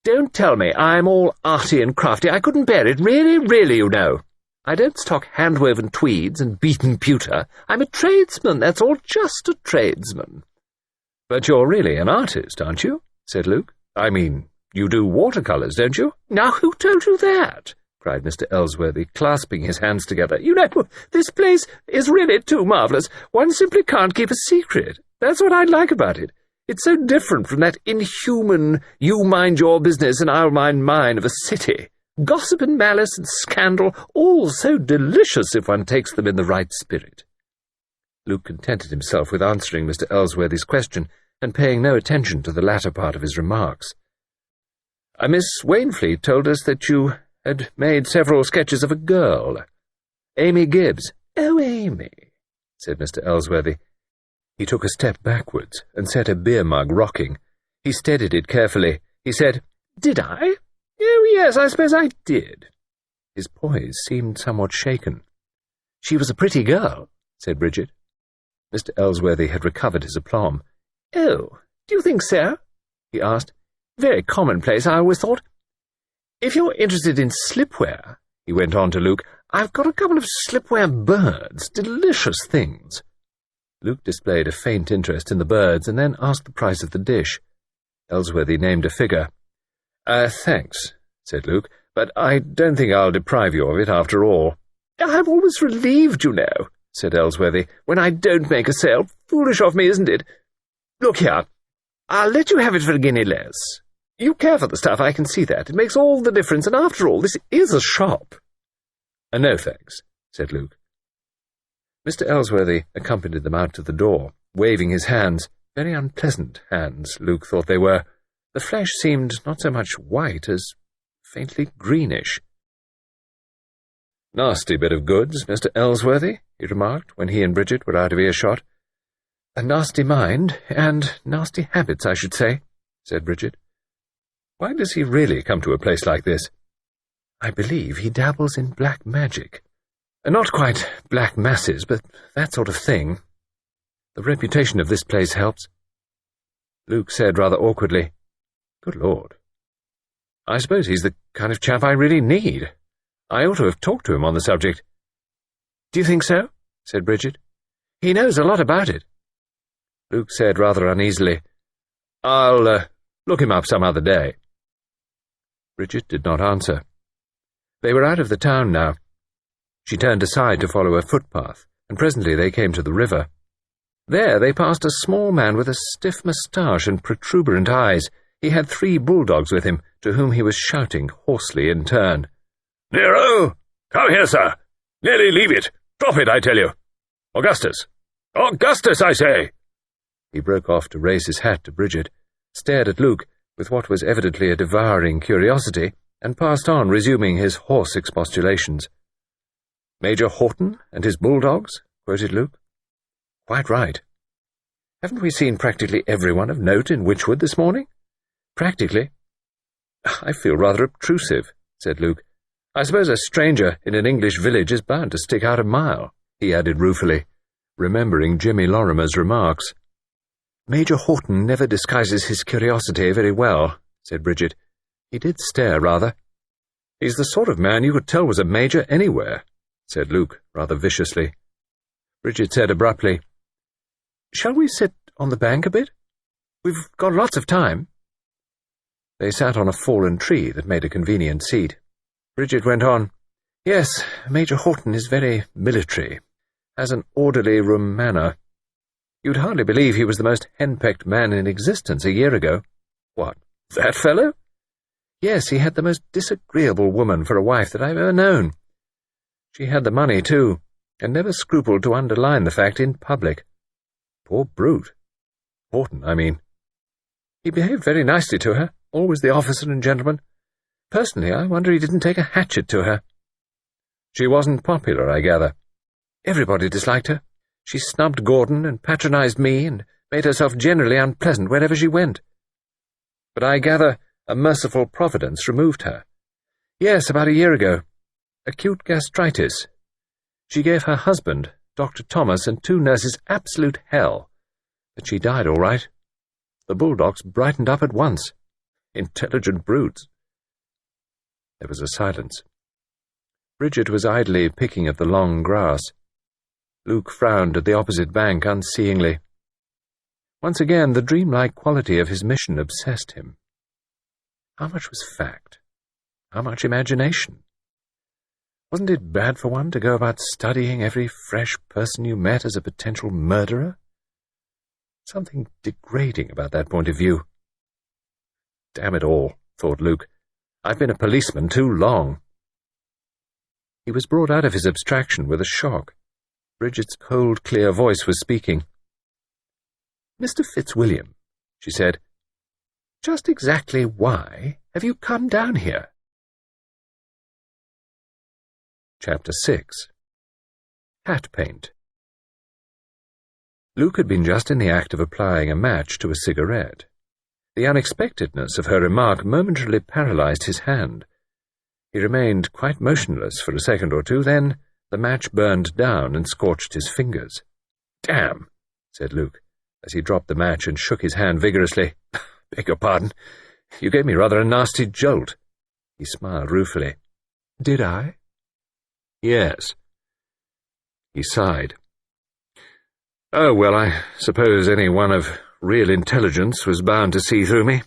Don't tell me I'm all arty and crafty. I couldn't bear it. Really, you know. I don't stock hand-woven tweeds and beaten pewter. I'm a tradesman, that's all, just a tradesman." "But you're really an artist, aren't you?" said Luke. "I mean, you do watercolours, don't you?" "Now, who told you that?" cried Mr. Ellsworthy, clasping his hands together. "You know, this place is really too marvellous. One simply can't keep a secret. That's what I like about it. It's so different from that inhuman, you mind your business and I'll mind mine of a city. Gossip and malice and scandal, all so delicious if one takes them in the right spirit." Luke contented himself with answering Mr. Ellsworthy's question and paying no attention to the latter part of his remarks. "Miss Wainfleet told us that you had made several sketches of a girl. Amy Gibbs." "Oh, Amy," said Mr. Ellsworthy. He took a step backwards and set a beer mug rocking. He steadied it carefully. He said, "Did I? Oh, yes, I suppose I did." His poise seemed somewhat shaken. "She was a pretty girl," said Bridget. Mr. Ellsworthy had recovered his aplomb. "Oh, do you think so?" he asked. "Very commonplace, I always thought. If you're interested in slipware," he went on to Luke, "I've got a couple of slipware birds, delicious things." Luke displayed a faint interest in the birds and then asked the price of the dish. Ellsworthy named a figure. Thanks," said Luke, "but I don't think I'll deprive you of it after all." "I'm always relieved, you know," said Ellsworthy, "when I don't make a sale. Foolish of me, isn't it? Look here, I'll let you have it for a guinea less. You care for the stuff, I can see that. It makes all the difference, and after all, this is a shop." "No, thanks," said Luke. Mr. Ellsworthy accompanied them out to the door, waving his hands. Very unpleasant hands, Luke thought they were. The flesh seemed not so much white as faintly greenish. "Nasty bit of goods, Mr. Ellsworthy," he remarked when he and Bridget were out of earshot. "A nasty mind, and nasty habits, I should say," said Bridget. "Why does he really come to a place like this?" "I believe he dabbles in black magic. Not quite black masses, but that sort of thing. The reputation of this place helps." Luke said rather awkwardly, "Good Lord. I suppose he's the kind of chap I really need. I ought to have talked to him on the subject." "Do you think so?" said Bridget. "He knows a lot about it." Luke said rather uneasily, "I'll look him up some other day." Bridget did not answer. They were out of the town now. She turned aside to follow a footpath, and presently they came to the river. There they passed a small man with a stiff moustache and protuberant eyes. He had 3 bulldogs with him, to whom he was shouting hoarsely in turn. "Nero! Come here, sir! Nearly leave it! Drop it, I tell you! Augustus! Augustus, I say!" He broke off to raise his hat to Bridget, stared at Luke with what was evidently a devouring curiosity, and passed on, resuming his hoarse expostulations. "Major Horton and his bulldogs?" quoted Luke. "Quite right. Haven't we seen practically everyone of note in Wychwood this morning?" "Practically." "I feel rather obtrusive," said Luke. "I suppose a stranger in an English village is bound to stick out a mile," he added ruefully, remembering Jimmy Lorimer's remarks. "Major Horton never disguises his curiosity very well," said Bridget. "He did stare, rather." "He's the sort of man you could tell was a major anywhere," said Luke, rather viciously. Bridget said abruptly, "Shall we sit on the bank a bit? We've got lots of time." They sat on a fallen tree that made a convenient seat. Bridget went on, "Yes, Major Horton is very military, has an orderly room manner. You'd hardly believe he was the most henpecked man in existence a year ago." "What, that fellow?" "Yes, he had the most disagreeable woman for a wife that I've ever known. She had the money, too, and never scrupled to underline the fact in public. Poor brute. Horton, I mean. He behaved very nicely to her, always the officer and gentleman. Personally, I wonder he didn't take a hatchet to her." "She wasn't popular, I gather." "Everybody disliked her. She snubbed Gordon and patronized me and made herself generally unpleasant wherever she went." "But I gather a merciful providence removed her." "Yes, about a year ago. Acute gastritis. She gave her husband, Dr. Thomas, and 2 nurses absolute hell. But she died all right. The bulldogs brightened up at once. Intelligent brutes." There was a silence. Bridget was idly picking at the long grass. Luke frowned at the opposite bank unseeingly. Once again, the dreamlike quality of his mission obsessed him. How much was fact? How much imagination? Wasn't it bad for one to go about studying every fresh person you met as a potential murderer? Something degrading about that point of view. "Damn it all," thought Luke. "I've been a policeman too long." He was brought out of his abstraction with a shock. Bridget's cold, clear voice was speaking. "Mr. Fitzwilliam," she said, "just exactly why have you come down here?" Chapter 6. Hat Paint. Luke had been just in the act of applying a match to a cigarette. The unexpectedness of her remark momentarily paralyzed his hand. He remained quite motionless for a second or two, then the match burned down and scorched his fingers. "Damn," said Luke, as he dropped the match and shook his hand vigorously. "Beg your pardon. You gave me rather a nasty jolt." He smiled ruefully. "Did I?" "Yes." He sighed. "Oh, well, I suppose anyone of real intelligence was bound to see through me.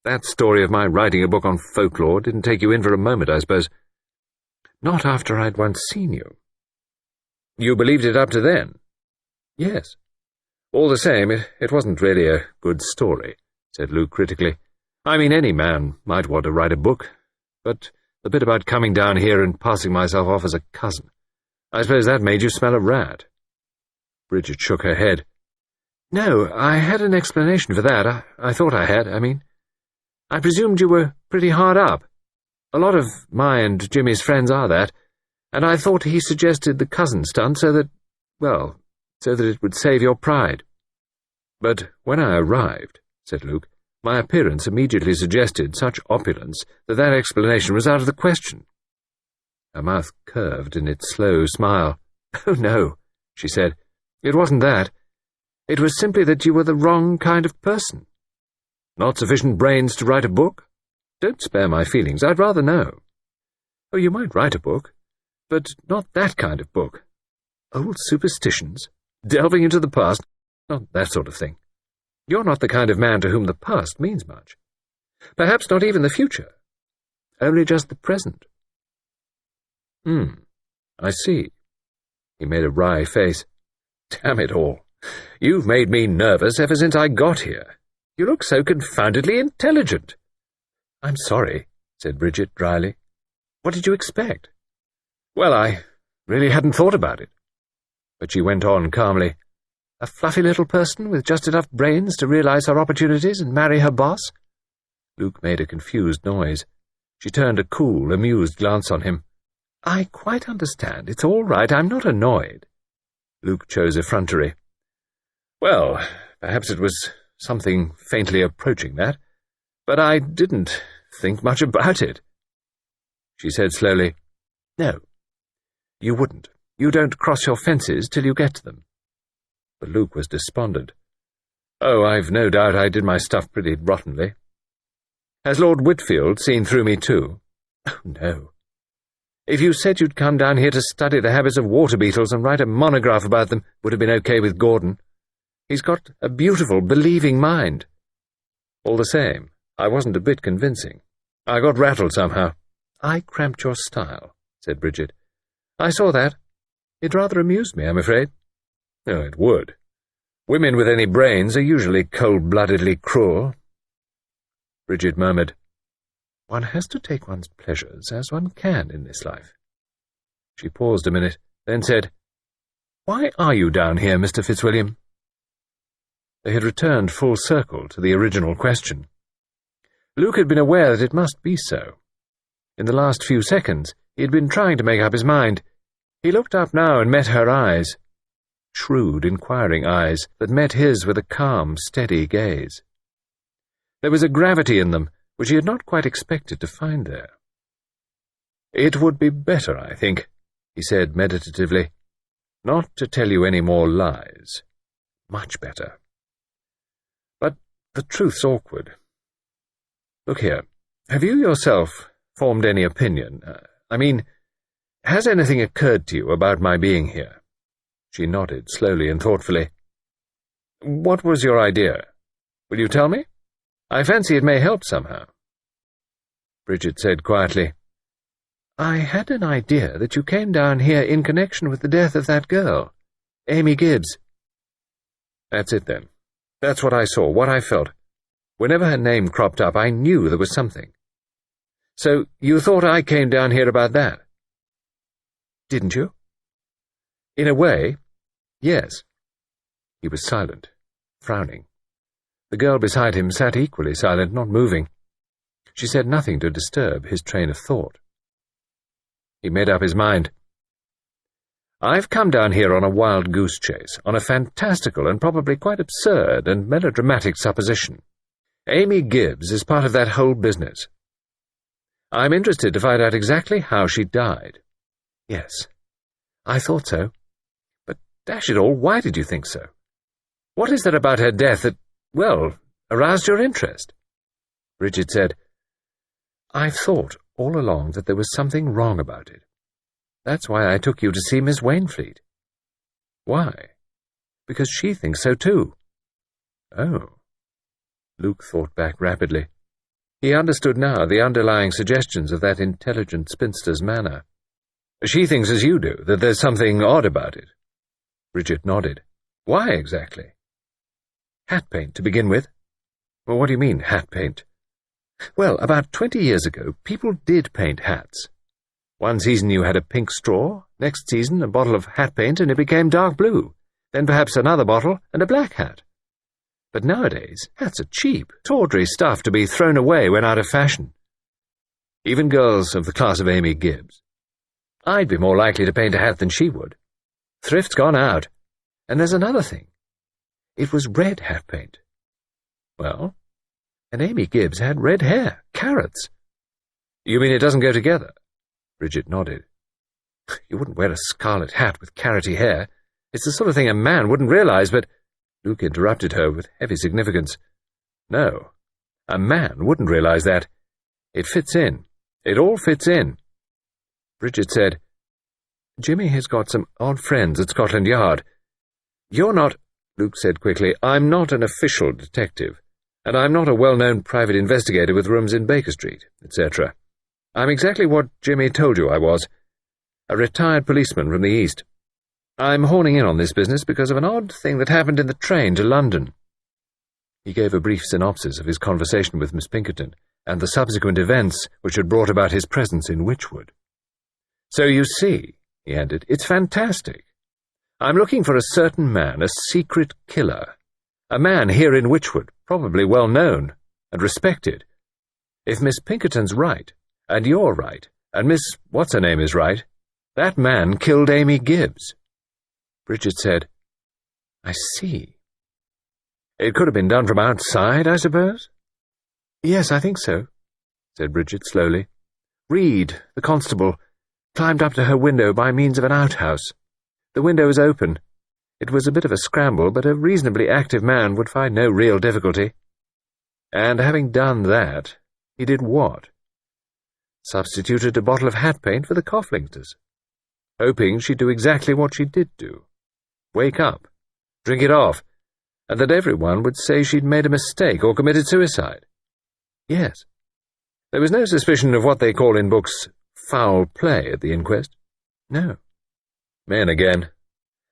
That story of my writing a book on folklore didn't take you in for a moment, I suppose." "Not after I'd once seen you." "You believed it up to then?" "Yes." "All the same, it wasn't really a good story," said Luke critically. "I mean, any man might want to write a book, but the bit about coming down here and passing myself off as a cousin, I suppose that made you smell a rat." Bridget shook her head. "No, I had an explanation for that. I thought I had, I mean. I presumed you were pretty hard up. A lot of my and Jimmy's friends are that, and I thought he suggested the cousin stunt so that it would save your pride." "But when I arrived," said Luke, "my appearance immediately suggested such opulence that explanation was out of the question." Her mouth curved in its slow smile. "Oh, no," she said. "It wasn't that. It was simply that you were the wrong kind of person. Not sufficient brains to write a book? Don't spare my feelings, I'd rather know. Oh, you might write a book, but not that kind of book. Old superstitions, delving into the past, not that sort of thing. You're not the kind of man to whom the past means much. Perhaps not even the future. Only just the present." I see." He made a wry face. "Damn it all. You've made me nervous ever since I got here. You look so confoundedly intelligent." "I'm sorry," said Bridget dryly. "What did you expect?" "Well, I really hadn't thought about it." But she went on calmly. "A fluffy little person with just enough brains to realize her opportunities and marry her boss?" Luke made a confused noise. She turned a cool, amused glance on him. "I quite understand. It's all right. I'm not annoyed." Luke chose effrontery. "Well, perhaps it was something faintly approaching that, but I didn't think much about it." She said slowly, "No, you wouldn't. You don't cross your fences till you get to them." But Luke was despondent. "Oh, I've no doubt I did my stuff pretty rottenly." "Has Lord Whitfield seen through me too?" "Oh, no. If you said you'd come down here to study the habits of water beetles and write a monograph about them, would have been okay with Gordon. He's got a beautiful, believing mind." "All the same, I wasn't a bit convincing. I got rattled somehow." "I cramped your style," said Bridget. "I saw that. It rather amused me, I'm afraid." "Oh, it would. Women with any brains are usually cold-bloodedly cruel." Bridget murmured, "One has to take one's pleasures as one can in this life." She paused a minute, then said, "Why are you down here, Mr. Fitzwilliam?" They had returned full circle to the original question. Luke had been aware that it must be so. In the last few seconds, he had been trying to make up his mind. He looked up now and met her eyes, shrewd, inquiring eyes that met his with a calm, steady gaze. There was a gravity in them which he had not quite expected to find there. "It would be better, I think," he said meditatively, "not to tell you any more lies. Much better. But the truth's awkward. Look here, have you yourself formed any opinion? I mean, has anything occurred to you about my being here?" She nodded slowly and thoughtfully. "What was your idea? Will you tell me? I fancy it may help somehow." Bridget said quietly, "I had an idea that you came down here in connection with the death of that girl, Amy Gibbs." "That's it, then. That's what I saw, what I felt. Whenever her name cropped up, I knew there was something. So you thought I came down here about that?" "Didn't you?" "In a way, yes." He was silent, frowning. The girl beside him sat equally silent, not moving. She said nothing to disturb his train of thought. He made up his mind. "I've come down here on a wild goose chase, on a fantastical and probably quite absurd and melodramatic supposition. Amy Gibbs is part of that whole business. I'm interested to find out exactly how she died." "Yes, I thought so. But dash it all, why did you think so? What is there about her death that, well, aroused your interest?" Bridget said, "I've thought all along that there was something wrong about it. That's why I took you to see Miss Wainfleet." "Why?" "Because she thinks so too." "Oh." Luke thought back rapidly. He understood now the underlying suggestions of that intelligent spinster's manner. "She thinks as you do, that there's something odd about it." Bridget nodded. "Why exactly?" "Hat paint, to begin with." "Well, what do you mean, hat paint?" "Well, about 20 years ago, people did paint hats. One season you had a pink straw, next season a bottle of hat paint and it became dark blue, then perhaps another bottle and a black hat. But nowadays, hats are cheap, tawdry stuff to be thrown away when out of fashion. Even girls of the class of Amy Gibbs. I'd be more likely to paint a hat than she would. Thrift's gone out. And there's another thing. It was red hat paint." "Well?" "And Amy Gibbs had red hair, carrots." "You mean it doesn't go together?" Bridget nodded. "You wouldn't wear a scarlet hat with carroty hair. It's the sort of thing a man wouldn't realize, but—" Luke interrupted her with heavy significance. "No, a man wouldn't realize that. It fits in. It all fits in." Bridget said, "Jimmy has got some odd friends at Scotland Yard." "You're not—" Luke said quickly, "I'm not an official detective, and I'm not a well-known private investigator with rooms in Baker Street, etc. I'm exactly what Jimmy told you I was, a retired policeman from the East. I'm horning in on this business because of an odd thing that happened in the train to London." He gave a brief synopsis of his conversation with Miss Pinkerton and the subsequent events which had brought about his presence in Wychwood. "So you see," he ended, "it's fantastic. I'm looking for a certain man, a secret killer. A man here in Wychwood, probably well known and respected. If Miss Pinkerton's right, and you're right, and Miss What's-her-name is right, that man killed Amy Gibbs." Bridget said, "I see. It could have been done from outside, I suppose?" "Yes, I think so," said Bridget slowly. "Reed, the constable, climbed up to her window by means of an outhouse. The window was open. It was a bit of a scramble, but a reasonably active man would find no real difficulty. And having done that, he did what? Substituted a bottle of hat paint for the Coughlingters, hoping she'd do exactly what she did do. Wake up, drink it off, and that everyone would say she'd made a mistake or committed suicide. Yes. There was no suspicion of what they call in books foul play at the inquest. No. Men again.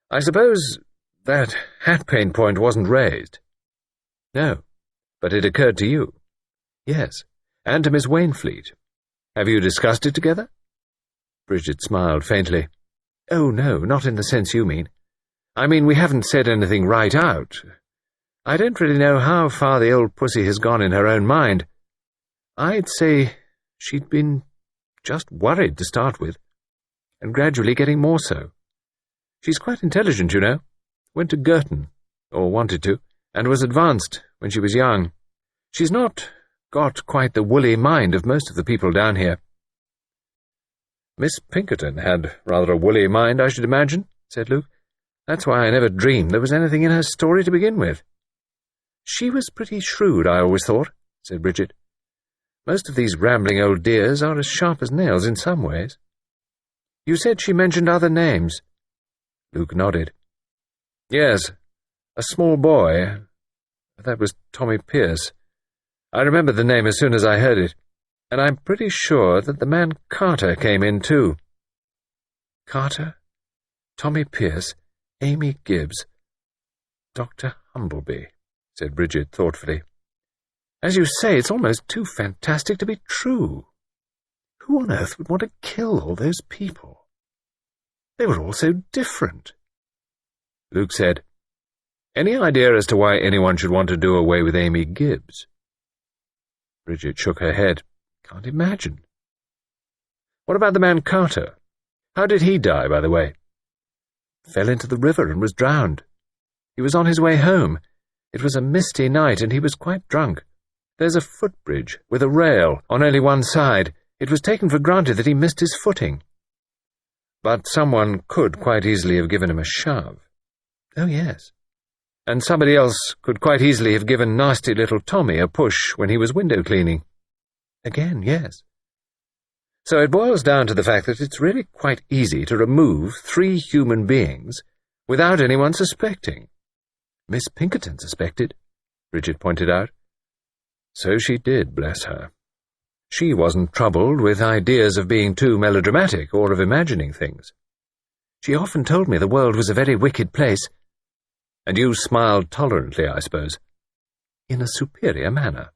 I suppose that hat paint point wasn't raised. No, but it occurred to you. Yes, and to Miss Wainfleet. Have you discussed it together?" Bridget smiled faintly. "Oh, no, not in the sense you mean. I mean, we haven't said anything right out. I don't really know how far the old pussy has gone in her own mind. I'd say she'd been just worried to start with, and gradually getting more so. She's quite intelligent, you know. Went to Girton, or wanted to, and was advanced when she was young. She's not got quite the woolly mind of most of the people down here." "Miss Pinkerton had rather a woolly mind, I should imagine," said Luke. "That's why I never dreamed there was anything in her story to begin with." "She was pretty shrewd, I always thought," said Bridget. "Most of these rambling old dears are as sharp as nails in some ways. You said she mentioned other names." Luke nodded. "Yes, a small boy. That was Tommy Pierce. I remembered the name as soon as I heard it, and I'm pretty sure that the man Carter came in too." "Carter, Tommy Pierce, Amy Gibbs, Dr. Humbleby," said Bridget thoughtfully. "As you say, it's almost too fantastic to be true. Who on earth would want to kill all those people? They were all so different." Luke said, "Any idea as to why anyone should want to do away with Amy Gibbs?" Bridget shook her head. "Can't imagine." "What about the man Carter? How did he die, by the way?" "Fell into the river and was drowned. He was on his way home. It was a misty night and he was quite drunk. There's a footbridge with a rail on only one side. It was taken for granted that he missed his footing. But someone could quite easily have given him a shove." "Oh, yes. And somebody else could quite easily have given nasty little Tommy a push when he was window cleaning." "Again, yes." "So it boils down to the fact that it's really quite easy to remove 3 human beings without anyone suspecting." "Miss Pinkerton suspected," Bridget pointed out. "So she did, bless her. She wasn't troubled with ideas of being too melodramatic or of imagining things. She often told me the world was a very wicked place. And you smiled tolerantly, I suppose?" "In a superior manner."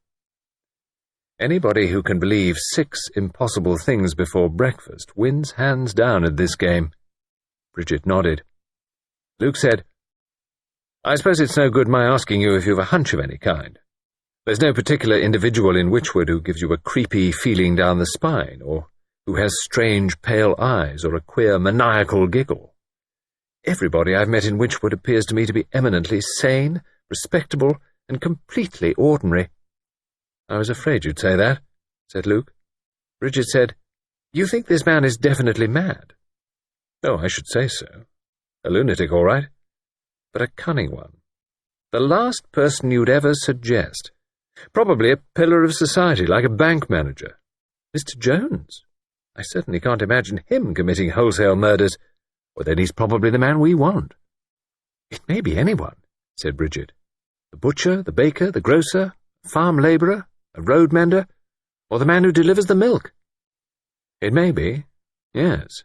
"Anybody who can believe 6 impossible things before breakfast wins hands down at this game." Bridget nodded. Luke said, "I suppose it's no good my asking you if you've a hunch of any kind. There's no particular individual in Wychwood who gives you a creepy feeling down the spine, or who has strange pale eyes or a queer maniacal giggle. Everybody I've met in Wychwood appears to me to be eminently sane, respectable, and completely ordinary." "I was afraid you'd say that," said Luke. Bridget said, "You think this man is definitely mad?" "Oh, I should say so. A lunatic, all right. But a cunning one. The last person you'd ever suggest. Probably a pillar of society, like a bank manager. Mr. Jones. I certainly can't imagine him committing wholesale murders, or then he's probably the man we want." "It may be anyone," said Bridget. "The butcher, the baker, the grocer, a farm labourer, a road mender, or the man who delivers the milk." "It may be, yes.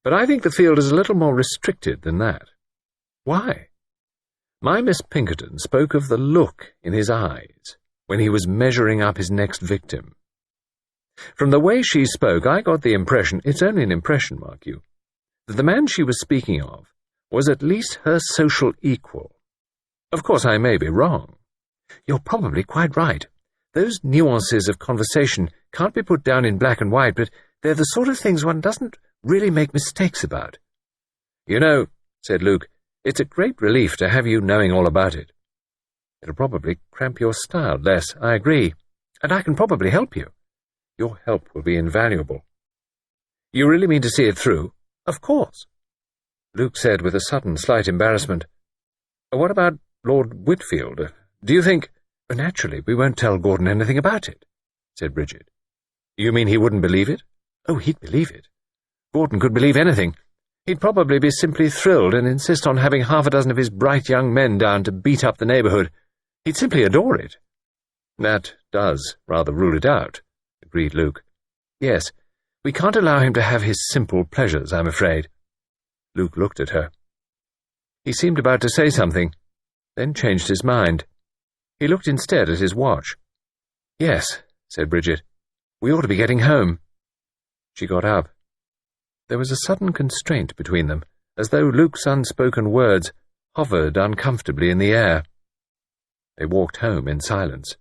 But I think the field is a little more restricted than that." "Why?" My Miss Pinkerton spoke of the look in his eyes when he was measuring up his next victim. From the way she spoke, I got the impression, it's only an impression, mark you, that the man she was speaking of was at least her social equal. Of course, I may be wrong. You're probably quite right. Those nuances of conversation can't be put down in black and white, but they're the sort of things one doesn't really make mistakes about. You know, said Luke, it's a great relief to have you knowing all about it. It'll probably cramp your style less, I agree, and I can probably help you. Your help will be invaluable. You really mean to see it through? Of course. Luke said with a sudden slight embarrassment. What about Lord Whitfield? Do you think— Naturally, we won't tell Gordon anything about it, said Bridget. You mean he wouldn't believe it? Oh, he'd believe it. Gordon could believe anything. He'd probably be simply thrilled and insist on having half a dozen of his bright young men down to beat up the neighbourhood. He'd simply adore it. That does rather rule it out, agreed Luke. Yes, we can't allow him to have his simple pleasures, I'm afraid. Luke looked at her. He seemed about to say something, then changed his mind. He looked instead at his watch. Yes, said Bridget, we ought to be getting home. She got up. There was a sudden constraint between them, as though Luke's unspoken words hovered uncomfortably in the air. They walked home in silence.